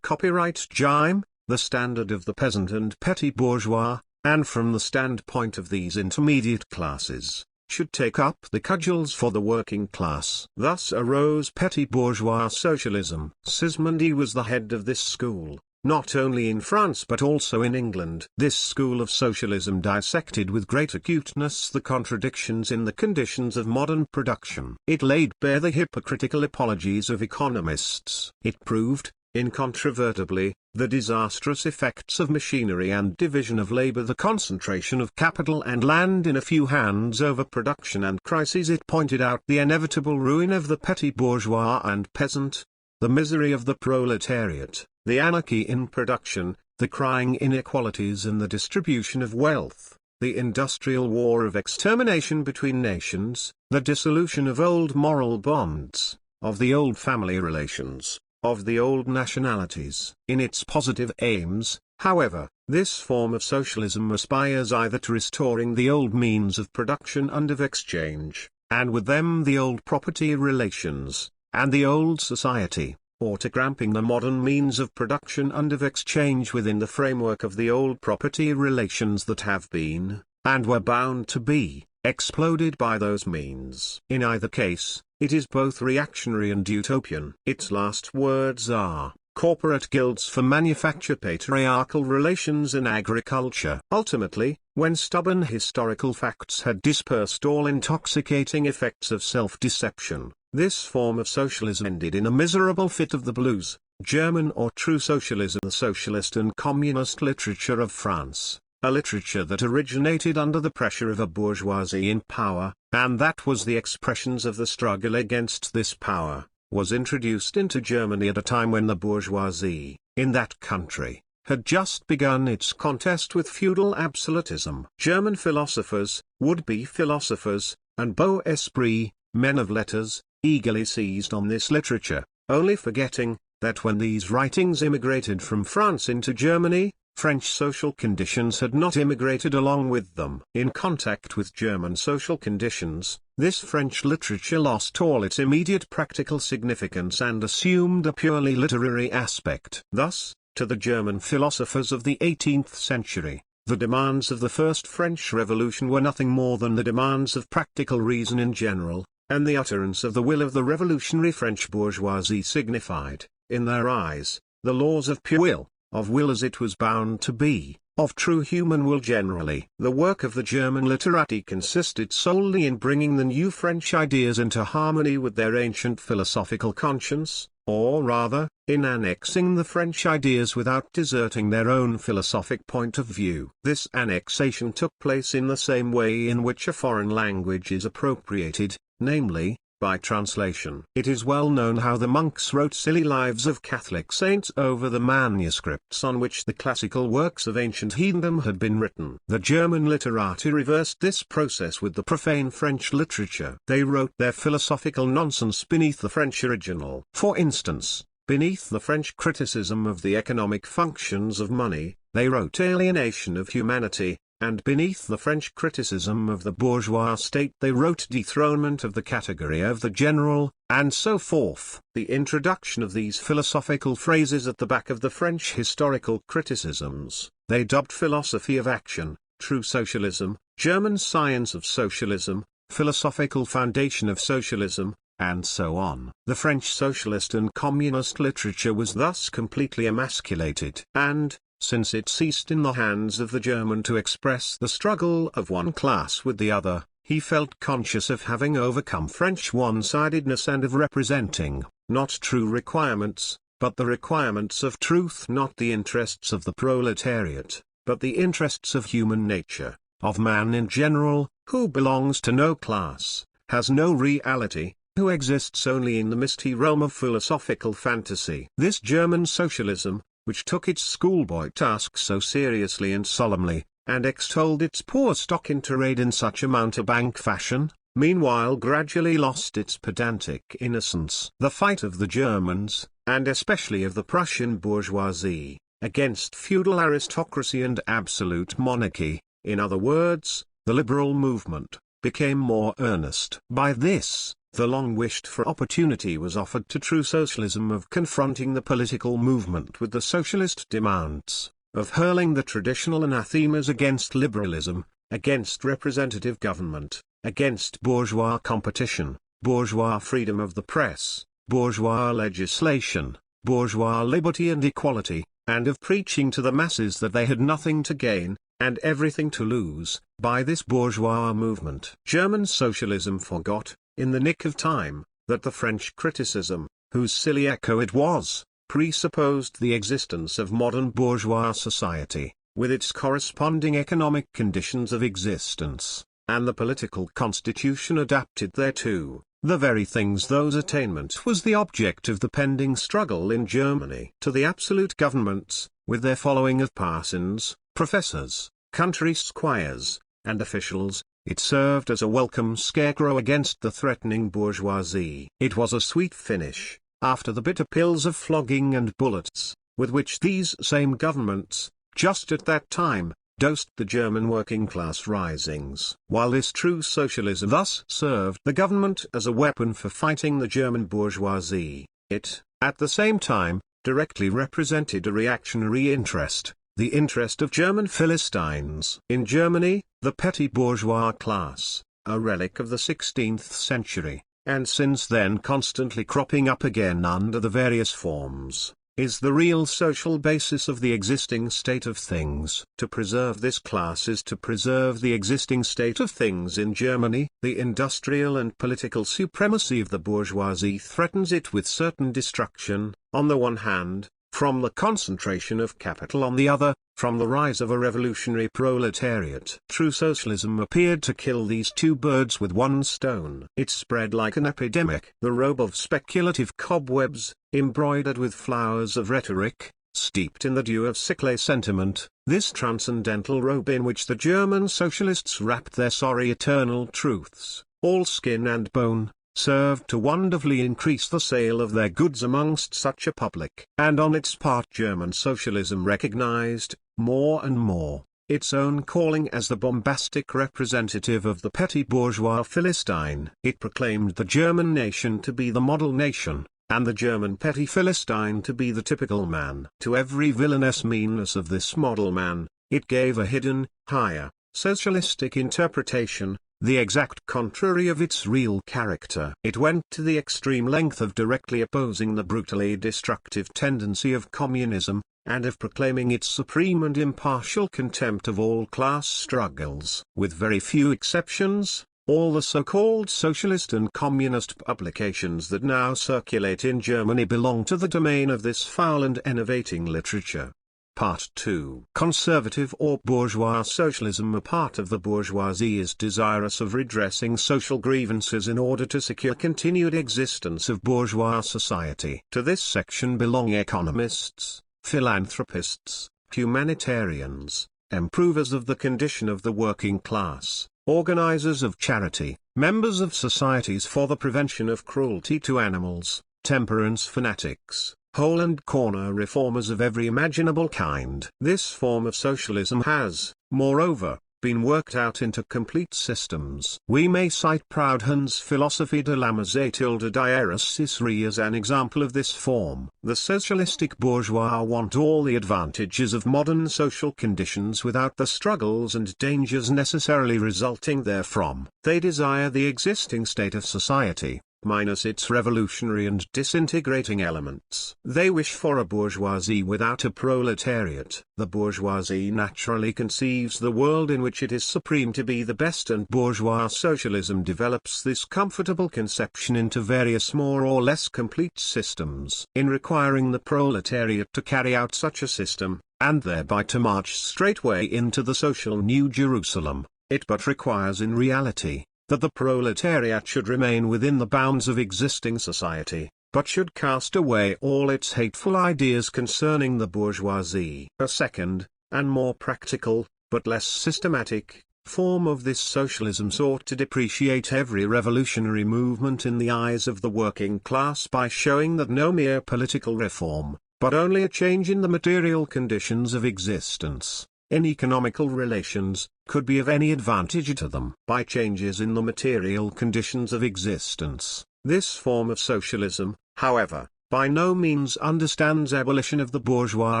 copyright regime, the standard of the peasant and petty bourgeois, and from the standpoint of these intermediate classes, should take up the cudgels for the working class. Thus arose petty bourgeois socialism. Sismondi was the head of this school, not only in France but also in England. This school of socialism dissected with great acuteness the contradictions in the conditions of modern production. It laid bare the hypocritical apologies of economists. It proved, incontrovertibly, the disastrous effects of machinery and division of labor, the concentration of capital and land in a few hands, overproduction and crises. It pointed out the inevitable ruin of the petty bourgeois and peasant, the misery of the proletariat, the anarchy in production, the crying inequalities in the distribution of wealth, the industrial war of extermination between nations, the dissolution of old moral bonds, of the old family relations, of the old nationalities. In its positive aims, however, this form of socialism aspires either to restoring the old means of production and of exchange, and with them the old property relations, and the old society, or to cramping the modern means of production and of exchange within the framework of the old property relations that have been, and were bound to be, exploded by those means. In either case, it is both reactionary and utopian. Its last words are, corporate guilds for manufacture, patriarchal relations in agriculture. Ultimately, when stubborn historical facts had dispersed all intoxicating effects of self-deception, this form of socialism ended in a miserable fit of the blues. German or true socialism. The socialist and communist literature of France, a literature that originated under the pressure of a bourgeoisie in power, and that was the expressions of the struggle against this power, was introduced into Germany at a time when the bourgeoisie, in that country, had just begun its contest with feudal absolutism. German philosophers, would-be philosophers, and beaux esprits, men of letters, eagerly seized on this literature, only forgetting, that when these writings immigrated from France into Germany, French social conditions had not immigrated along with them. In contact with German social conditions, this French literature lost all its immediate practical significance and assumed a purely literary aspect. Thus, to the German philosophers of the 18th century, the demands of the First French Revolution were nothing more than the demands of practical reason in general, and the utterance of the will of the revolutionary French bourgeoisie signified, in their eyes, the laws of pure will, of will as it was bound to be, of true human will generally. The work of the German literati consisted solely in bringing the new French ideas into harmony with their ancient philosophical conscience, or rather, in annexing the French ideas without deserting their own philosophic point of view. This annexation took place in the same way in which a foreign language is appropriated, namely, by translation. It is well known how the monks wrote silly lives of Catholic saints over the manuscripts on which the classical works of ancient heathendom had been written. The German literati reversed this process with the profane French literature. They wrote their philosophical nonsense beneath the French original. For instance, beneath the French criticism of the economic functions of money, they wrote alienation of humanity, and beneath the French criticism of the bourgeois state they wrote dethronement of the category of the general, and so forth. The introduction of these philosophical phrases at the back of the French historical criticisms, they dubbed philosophy of action, true socialism, German science of socialism, philosophical foundation of socialism, and so on. The French socialist and communist literature was thus completely emasculated, and, since it ceased in the hands of the German to express the struggle of one class with the other, he felt conscious of having overcome French one-sidedness and of representing, not true requirements, but the requirements of truth, not the interests of the proletariat, but the interests of human nature, of man in general, who belongs to no class, has no reality, who exists only in the misty realm of philosophical fantasy. This German socialism, which took its schoolboy task so seriously and solemnly, and extolled its poor stock in trade in such a mountebank fashion, meanwhile gradually lost its pedantic innocence. The fight of the Germans, and especially of the Prussian bourgeoisie, against feudal aristocracy and absolute monarchy, in other words, the liberal movement, became more earnest. By this, the long-wished-for opportunity was offered to true socialism of confronting the political movement with the socialist demands, of hurling the traditional anathemas against liberalism, against representative government, against bourgeois competition, bourgeois freedom of the press, bourgeois legislation, bourgeois liberty and equality, and of preaching to the masses that they had nothing to gain, and everything to lose, by this bourgeois movement. German socialism forgot, in the nick of time, that the French criticism, whose silly echo it was, presupposed the existence of modern bourgeois society, with its corresponding economic conditions of existence, and the political constitution adapted thereto, the very things whose attainment was the object of the pending struggle in Germany. To the absolute governments, with their following of parsons, professors, country squires, and officials, it served as a welcome scarecrow against the threatening bourgeoisie. It was a sweet finish, after the bitter pills of flogging and bullets, with which these same governments, just at that time, dosed the German working-class risings. While this true socialism thus served the government as a weapon for fighting the German bourgeoisie, it, at the same time, directly represented a reactionary interest, the interest of German Philistines. In Germany, the petty bourgeois class, a relic of the 16th century, and since then constantly cropping up again under the various forms, is the real social basis of the existing state of things. To preserve this class is to preserve the existing state of things in Germany. The industrial and political supremacy of the bourgeoisie threatens it with certain destruction, on the one hand, from the concentration of capital on the other, from the rise of a revolutionary proletariat. True socialism appeared to kill these two birds with one stone. It spread like an epidemic. The robe of speculative cobwebs, embroidered with flowers of rhetoric, steeped in the dew of sickly sentiment, this transcendental robe in which the German socialists wrapped their sorry eternal truths, all skin and bone, served to wonderfully increase the sale of their goods amongst such a public. And on its part German socialism recognized, more and more, its own calling as the bombastic representative of the petty bourgeois Philistine. It proclaimed the German nation to be the model nation, and the German petty Philistine to be the typical man. To every villainous meanness of this model man, it gave a hidden, higher, socialistic interpretation, the exact contrary of its real character. It went to the extreme length of directly opposing the brutally destructive tendency of communism, and of proclaiming its supreme and impartial contempt of all class struggles. With very few exceptions, all the so-called socialist and communist publications that now circulate in Germany belong to the domain of this foul and enervating literature. Part 2. Conservative or bourgeois socialism. A part of the bourgeoisie is desirous of redressing social grievances in order to secure continued existence of bourgeois society. To this section belong economists, philanthropists, humanitarians, improvers of the condition of the working class, organizers of charity, members of societies for the prevention of cruelty to animals, temperance fanatics, hole and corner reformers of every imaginable kind. This form of socialism has, moreover, been worked out into complete systems. We may cite Proudhon's philosophy de la Cicérie as an example of this form. The socialistic bourgeois want all the advantages of modern social conditions without the struggles and dangers necessarily resulting therefrom. They desire the existing state of society, minus its revolutionary and disintegrating elements. They wish for a bourgeoisie without a proletariat. The bourgeoisie naturally conceives the world in which it is supreme to be the best, and bourgeois socialism develops this comfortable conception into various more or less complete systems. In requiring the proletariat to carry out such a system, and thereby to march straightway into the social New Jerusalem, it but requires in reality that the proletariat should remain within the bounds of existing society, but should cast away all its hateful ideas concerning the bourgeoisie. A second, and more practical, but less systematic, form of this socialism sought to depreciate every revolutionary movement in the eyes of the working class by showing that no mere political reform, but only a change in the material conditions of existence, in economical relations, could be of any advantage to them. By changes in the material conditions of existence, this form of socialism, however, by no means understands abolition of the bourgeois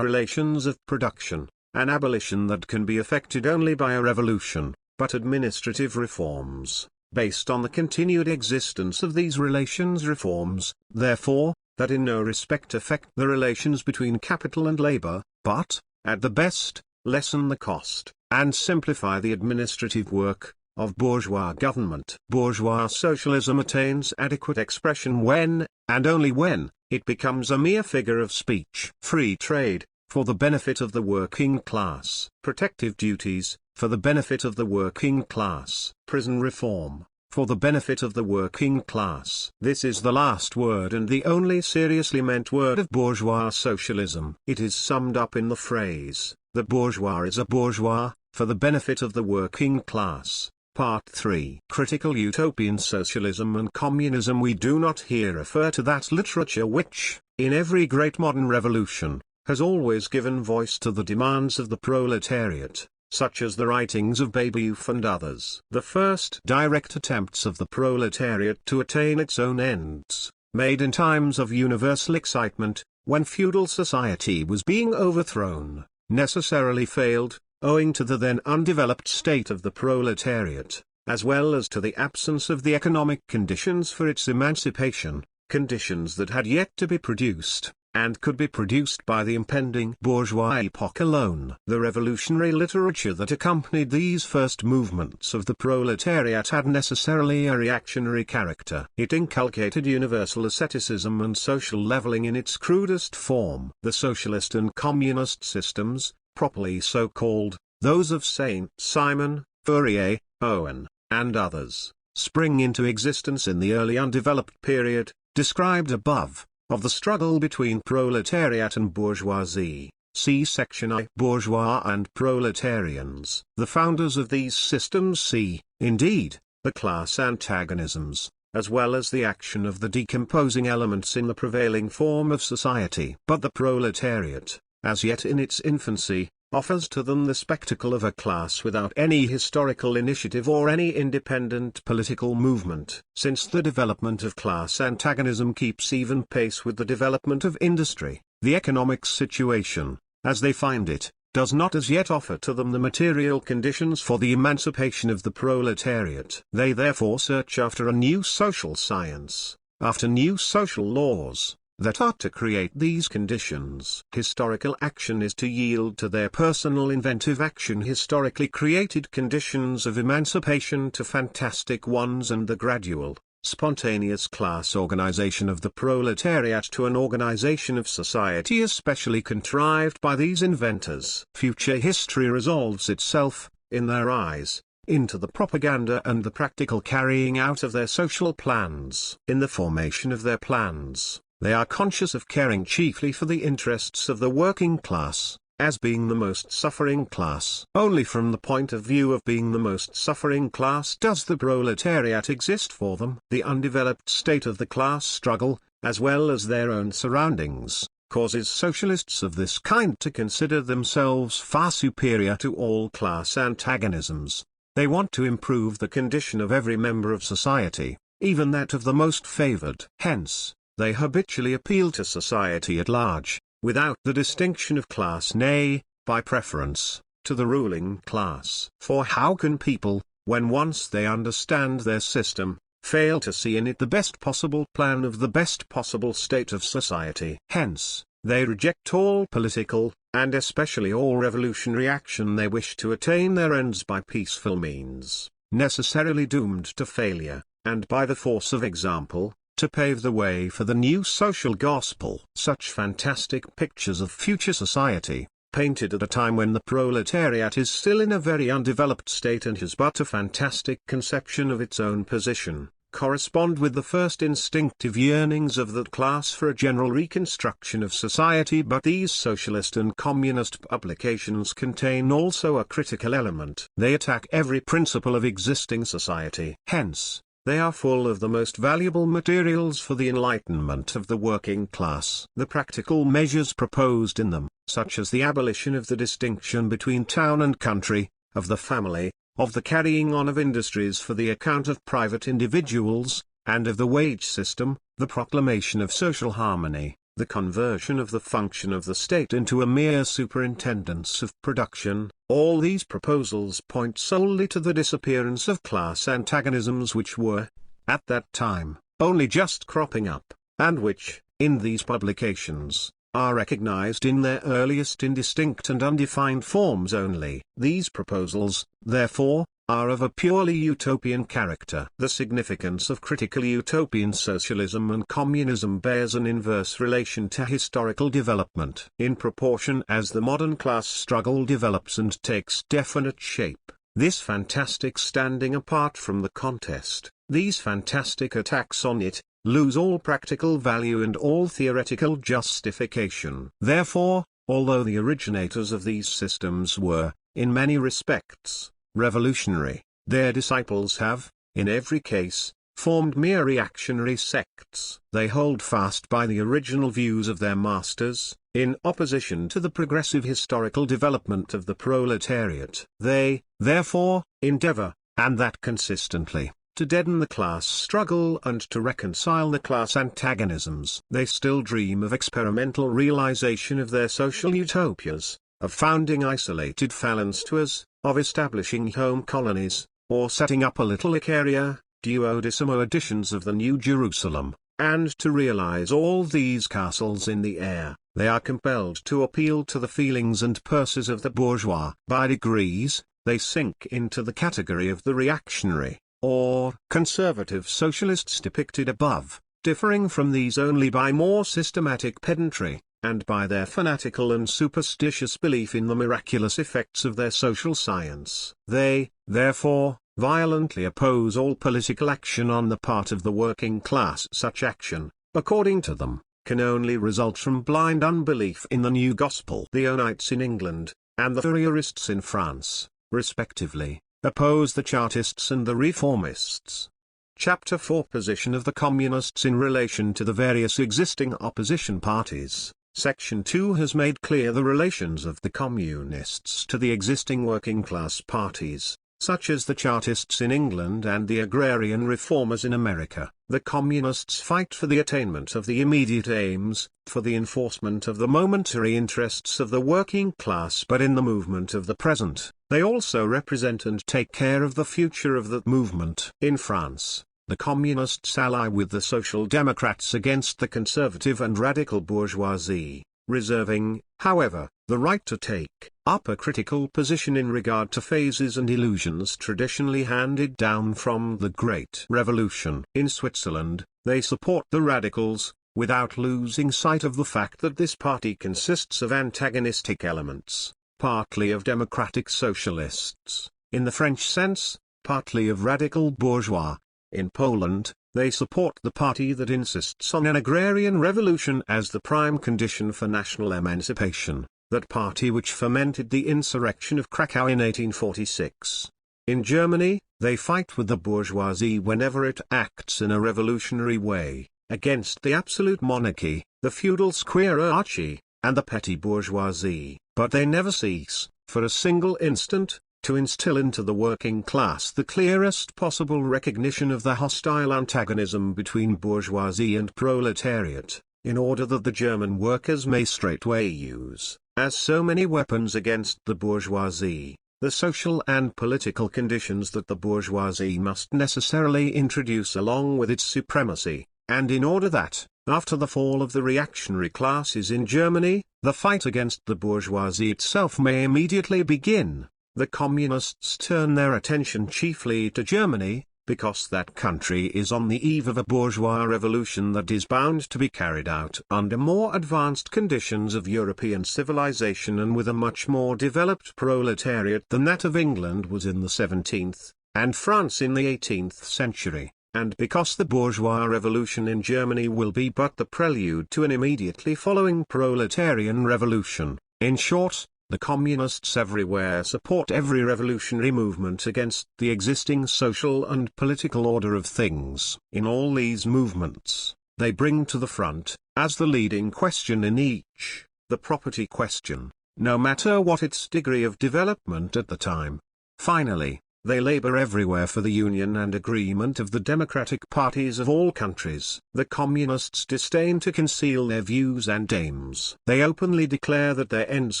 relations of production, an abolition that can be effected only by a revolution, but administrative reforms, based on the continued existence of these relations, reforms, therefore, that in no respect affect the relations between capital and labor, but, at the best, lessen the cost, and simplify the administrative work, of bourgeois government. Bourgeois socialism attains adequate expression when, and only when, it becomes a mere figure of speech. Free trade, for the benefit of the working class. Protective duties, for the benefit of the working class. Prison reform, for the benefit of the working class. This is the last word and the only seriously meant word of bourgeois socialism. It is summed up in the phrase, "The bourgeois is a bourgeois, for the benefit of the working class." Part 3. Critical utopian socialism and communism. We do not here refer to that literature which, in every great modern revolution, has always given voice to the demands of the proletariat, such as the writings of Babeuf and others. The first direct attempts of the proletariat to attain its own ends, made in times of universal excitement, when feudal society was being overthrown, necessarily failed, owing to the then undeveloped state of the proletariat, as well as to the absence of the economic conditions for its emancipation, conditions that had yet to be produced, and could be produced by the impending bourgeois epoch alone. The revolutionary literature that accompanied these first movements of the proletariat had necessarily a reactionary character. It inculcated universal asceticism and social leveling in its crudest form. The socialist and communist systems, properly so called, those of Saint Simon, Fourier, Owen, and others, spring into existence in the early undeveloped period, described above, of the struggle between proletariat and bourgeoisie. See section I. Bourgeois and Proletarians. The founders of these systems see, indeed, the class antagonisms, as well as the action of the decomposing elements in the prevailing form of society. But the proletariat, as yet in its infancy, offers to them the spectacle of a class without any historical initiative or any independent political movement. Since the development of class antagonism keeps even pace with the development of industry, the economic situation, as they find it, does not as yet offer to them the material conditions for the emancipation of the proletariat. They therefore search after a new social science, after new social laws, that are to create these conditions. Historical action is to yield to their personal inventive action historically created conditions of emancipation to fantastic ones, and the gradual, spontaneous class organization of the proletariat to an organization of society especially contrived by these inventors. Future history resolves itself, in their eyes, into the propaganda and the practical carrying out of their social plans. In the formation of their plans, they are conscious of caring chiefly for the interests of the working class, as being the most suffering class. Only from the point of view of being the most suffering class does the proletariat exist for them. The undeveloped state of the class struggle, as well as their own surroundings, causes socialists of this kind to consider themselves far superior to all class antagonisms. They want to improve the condition of every member of society, even that of the most favored. Hence, they habitually appeal to society at large, without the distinction of class, nay, by preference, to the ruling class. For how can people, when once they understand their system, fail to see in it the best possible plan of the best possible state of society? Hence, they reject all political, and especially all revolutionary action they wish to attain their ends by peaceful means, necessarily doomed to failure, and by the force of example, to pave the way for the new social gospel. Such fantastic pictures of future society, painted at a time when the proletariat is still in a very undeveloped state and has but a fantastic conception of its own position, correspond with the first instinctive yearnings of that class for a general reconstruction of society. But these socialist and communist publications contain also a critical element. They attack every principle of existing society. Hence, they are full of the most valuable materials for the enlightenment of the working class. The practical measures proposed in them, such as the abolition of the distinction between town and country, of the family, of the carrying on of industries for the account of private individuals, and of the wage system, the proclamation of social harmony, the conversion of the function of the state into a mere superintendence of production, all these proposals point solely to the disappearance of class antagonisms which were, at that time, only just cropping up, and which, in these publications, are recognized in their earliest indistinct and undefined forms only. These proposals, therefore, are of a purely utopian character. The significance of critical utopian socialism and communism bears an inverse relation to historical development. In proportion as the modern class struggle develops and takes definite shape, this fantastic standing apart from the contest, these fantastic attacks on it, lose all practical value and all theoretical justification. Therefore, although the originators of these systems were, in many respects, revolutionary, their disciples have, in every case, formed mere reactionary sects. They hold fast by the original views of their masters, in opposition to the progressive historical development of the proletariat. They, therefore, endeavor, and that consistently, to deaden the class struggle and to reconcile the class antagonisms. They still dream of experimental realization of their social utopias, of founding isolated phalansters, of establishing home colonies, or setting up a little Icaria, duodecimo editions of the New Jerusalem, and to realize all these castles in the air, they are compelled to appeal to the feelings and purses of the bourgeois. By degrees, they sink into the category of the reactionary, or conservative socialists depicted above, differing from these only by more systematic pedantry, and by their fanatical and superstitious belief in the miraculous effects of their social science. They, therefore, violently oppose all political action on the part of the working class. Such action, according to them, can only result from blind unbelief in the new gospel. The Onites in England, and the Fourierists in France, respectively, oppose the Chartists and the Reformists. Chapter 4: Position of the Communists in relation to the various existing opposition parties. Section 2 has made clear the relations of the Communists to the existing working class parties, such as the Chartists in England and the agrarian reformers in America. The Communists fight for the attainment of the immediate aims, for the enforcement of the momentary interests of the working class, but in the movement of the present, they also represent and take care of the future of that movement. In France, the Communists ally with the Social Democrats against the conservative and radical bourgeoisie, reserving, however, the right to take up a critical position in regard to phases and illusions traditionally handed down from the Great Revolution. In Switzerland, they support the radicals, without losing sight of the fact that this party consists of antagonistic elements, partly of democratic socialists, in the French sense, partly of radical bourgeois. In Poland, they support the party that insists on an agrarian revolution as the prime condition for national emancipation, that party which fomented the insurrection of Krakow in 1846. In Germany, they fight with the bourgeoisie whenever it acts in a revolutionary way, against the absolute monarchy, the feudal squiarchy, and the petty bourgeoisie, but they never cease, for a single instant, to instill into the working class the clearest possible recognition of the hostile antagonism between bourgeoisie and proletariat, in order that the German workers may straightway use, as so many weapons against the bourgeoisie, the social and political conditions that the bourgeoisie must necessarily introduce along with its supremacy, and in order that, after the fall of the reactionary classes in Germany, the fight against the bourgeoisie itself may immediately begin. The Communists turn their attention chiefly to Germany, because that country is on the eve of a bourgeois revolution that is bound to be carried out under more advanced conditions of European civilization and with a much more developed proletariat than that of England was in the 17th, and France in the 18th century, and because the bourgeois revolution in Germany will be but the prelude to an immediately following proletarian revolution. In short, the Communists everywhere support every revolutionary movement against the existing social and political order of things. In all these movements, they bring to the front, as the leading question in each, the property question, no matter what its degree of development at the time. Finally, they labor everywhere for the union and agreement of the democratic parties of all countries. The Communists disdain to conceal their views and aims. They openly declare that their ends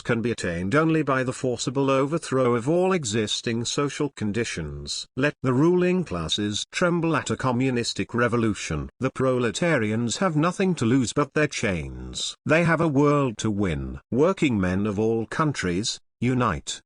can be attained only by the forcible overthrow of all existing social conditions. Let the ruling classes tremble at a communistic revolution. The proletarians have nothing to lose but their chains. They have a world to win. Working men of all countries, unite.